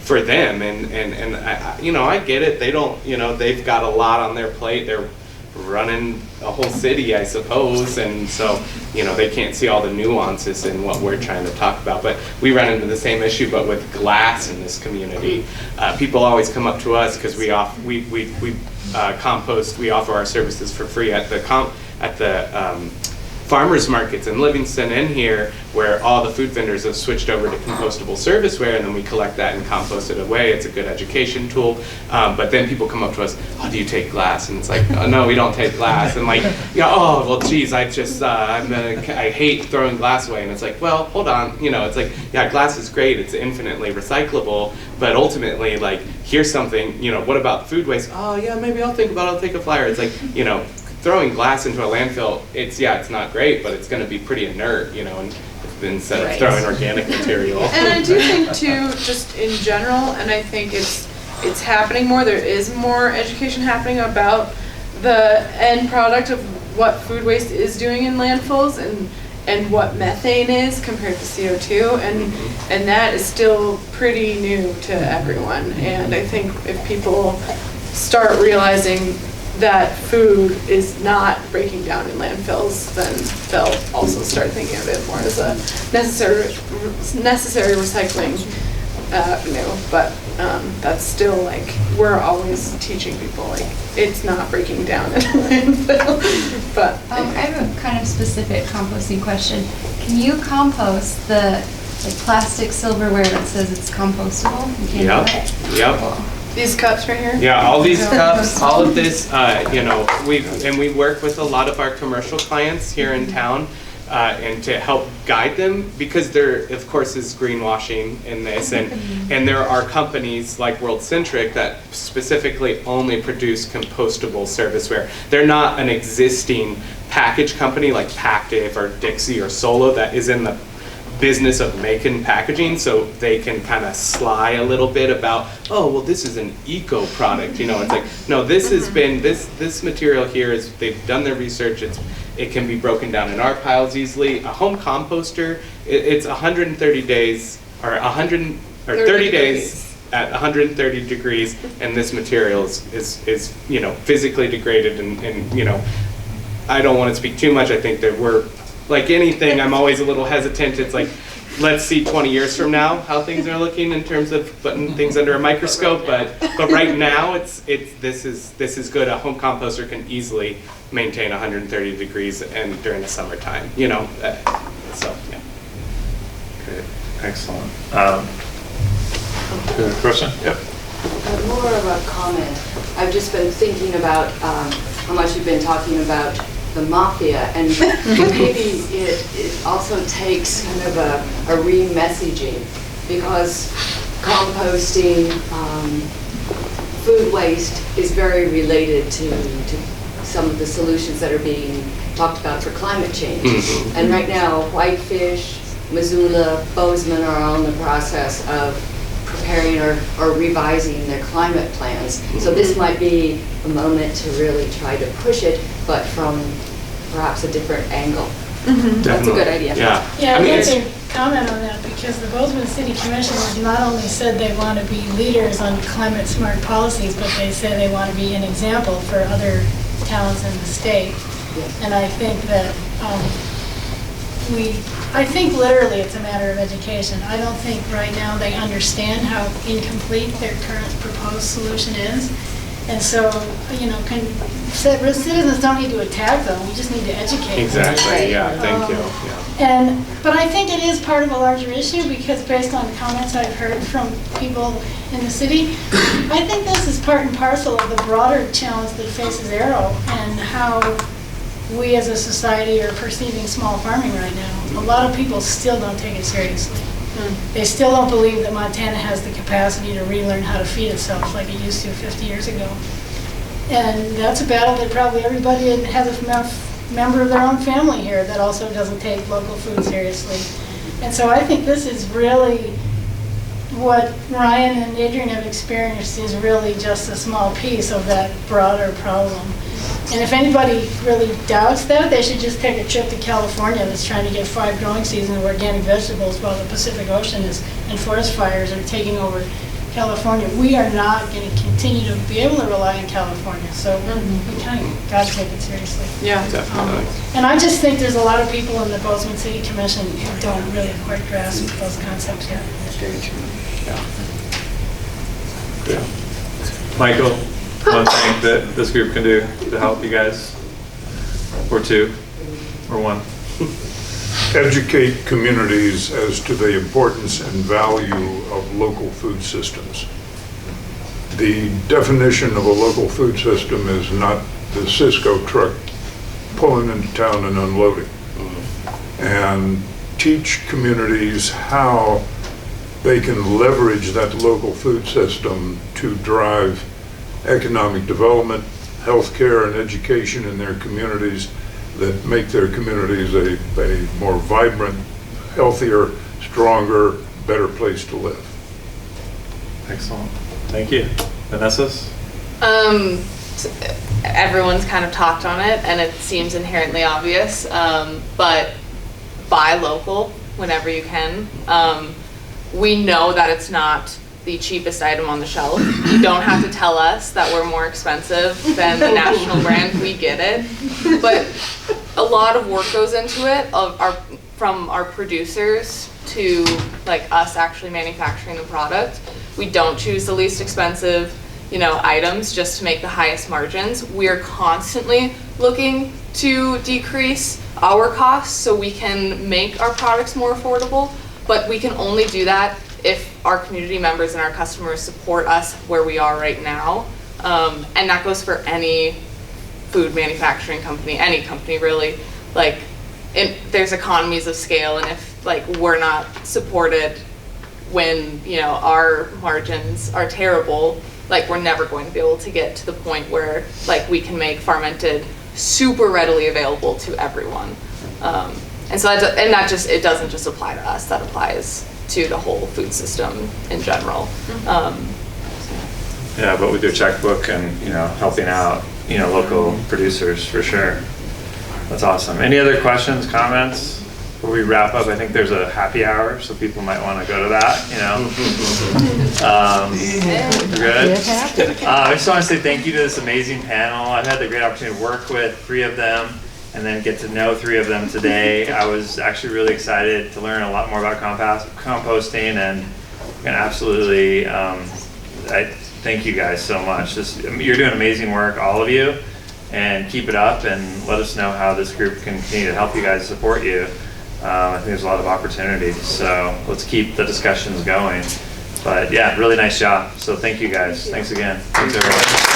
for them, and I get it. They don't, they've got a lot on their plate. They're running a whole city, I suppose, and so they can't see all the nuances in what we're trying to talk about. But we run into the same issue, but with glass in this community. People always come up to us because we compost. We offer our services for free at the farmers markets in Livingston and here, where all the food vendors have switched over to compostable serviceware, and then we collect that and compost it away. It's a good education tool. But then people come up to us, oh, do you take glass? And it's like, oh, no, we don't take glass. And like, oh, well, geez, I hate throwing glass away. And it's like, well, hold on. It's like, yeah, glass is great. It's infinitely recyclable. But ultimately, like, here's something, what about food waste? Oh, yeah, maybe I'll think about it. I'll take a flyer. It's like, throwing glass into a landfill, it's not great, but it's going to be pretty inert, and instead of throwing organic material. And I do think too, just in general, and I think it's happening more. There is more education happening about the end product of what food waste is doing in landfills and what methane is compared to CO2, and that is still pretty new to everyone. And I think if people start realizing that food is not breaking down in landfills, then they'll also start thinking of it more as a necessary recycling avenue, but that's still like, we're always teaching people like it's not breaking down in a landfill. But I have a kind of specific composting question. Can you compost the plastic silverware that says it's compostable? You can't do it? Yep. These cups right here? Yeah, all these cups, all of this, you know, we work with a lot of our commercial clients here in town, and to help guide them, because there, of course, is greenwashing in this, and there are companies like World Centric that specifically only produce compostable serviceware. They're not an existing package company like Pactive or Dixie or Solo that is in the business of making packaging, so they can kind of sly a little bit about, oh, well, this is an eco product, you know. It's like, no, this has been, this material here is, they've done their research, it can be broken down in our piles easily. A home composter, it's 130 days, or 30 days at 130 degrees, and this material is you know, physically degraded, and you know, I don't want to speak too much. I think that we're, like anything, I'm always a little hesitant. It's like, let's see 20 years from now how things are looking in terms of putting things under a microscope. But right now, this is good. A home composter can easily maintain 130 degrees and during the summertime. You know, so yeah. Great, excellent. Good question. Yep. More of a comment. I've just been thinking about how much you've been talking about the mafia, and maybe it also takes kind of a re-messaging, because composting, food waste is very related to some of the solutions that are being talked about for climate change. And right now, Whitefish, Missoula, Bozeman are all in the process of preparing or revising their climate plans. So this might be a moment to really try to push it, but from perhaps a different angle. That's a good idea. Yeah, yeah, I'd like to comment on that, because the Bozeman City Commission has not only said they want to be leaders on climate smart policies, but they say they want to be an example for other towns in the state. Yes. And I think that I think literally it's a matter of education. I don't think right now they understand how incomplete their current proposed solution is. And so, you know, citizens don't need to attack them, we just need to educate them. Exactly, yeah, thank you. Yeah. But I think it is part of a larger issue, because based on comments I've heard from people in the city, I think this is part and parcel of the broader challenge that faces Arrow, and how we as a society are perceiving small farming right now. A lot of people still don't take it seriously. They still don't believe that Montana has the capacity to relearn how to feed itself like it used to 50 years ago. And that's a battle that probably everybody has a member of their own family here that also doesn't take local food seriously. And so I think this is really what Ryan and Adrian have experienced, is really just a small piece of that broader problem. And if anybody really doubts that, they should just take a trip to California that's trying to get 5 growing seasons of organic vegetables while the Pacific Ocean and forest fires are taking over California. We are not going to continue to be able to rely on California, so we kind of got to take it seriously. Yeah, definitely. And I just think there's a lot of people in the Bozeman City Commission who don't really quite grasp those concepts yet. That's very true. Yeah. Michael, one thing that this group can do to help you guys, or two, or one? Educate communities as to the importance and value of local food systems. The definition of a local food system is not the Cisco truck pulling into town and unloading. And teach communities how they can leverage that local food system to drive economic development, healthcare, and education in their communities that make their communities a more vibrant, healthier, stronger, better place to live. Excellent. Thank you. Vanessa? Everyone's kind of talked on it, and it seems inherently obvious, but buy local whenever you can. We know that it's not the cheapest item on the shelf. You don't have to tell us that we're more expensive than the national brand. We get it. But a lot of work goes into it, from our producers to like us actually manufacturing the product. We don't choose the least expensive, items just to make the highest margins. We are constantly looking to decrease our costs so we can make our products more affordable, but we can only do that if our community members and our customers support us where we are right now. And that goes for any food manufacturing company, any company really. Like, there's economies of scale, and if like we're not supported when our margins are terrible, like we're never going to be able to get to the point where like we can make Farmented super readily available to everyone. And so it doesn't just apply to us, that applies to the whole food system in general. Yeah, but with your checkbook and helping out local producers for sure. That's awesome. Any other questions, comments before we wrap up? I think there's a happy hour, so people might want to go to that. Good. I just want to say thank you to this amazing panel. I've had the great opportunity to work with 3 of them and then get to know 3 of them today. I was actually really excited to learn a lot more about composting, and absolutely, I thank you guys so much. You're doing amazing work, all of you, and keep it up and let us know how this group can continue to help you guys support you. I think there's a lot of opportunities, so let's keep the discussions going. But yeah, really nice job. So thank you guys. Thanks again. Thanks everyone.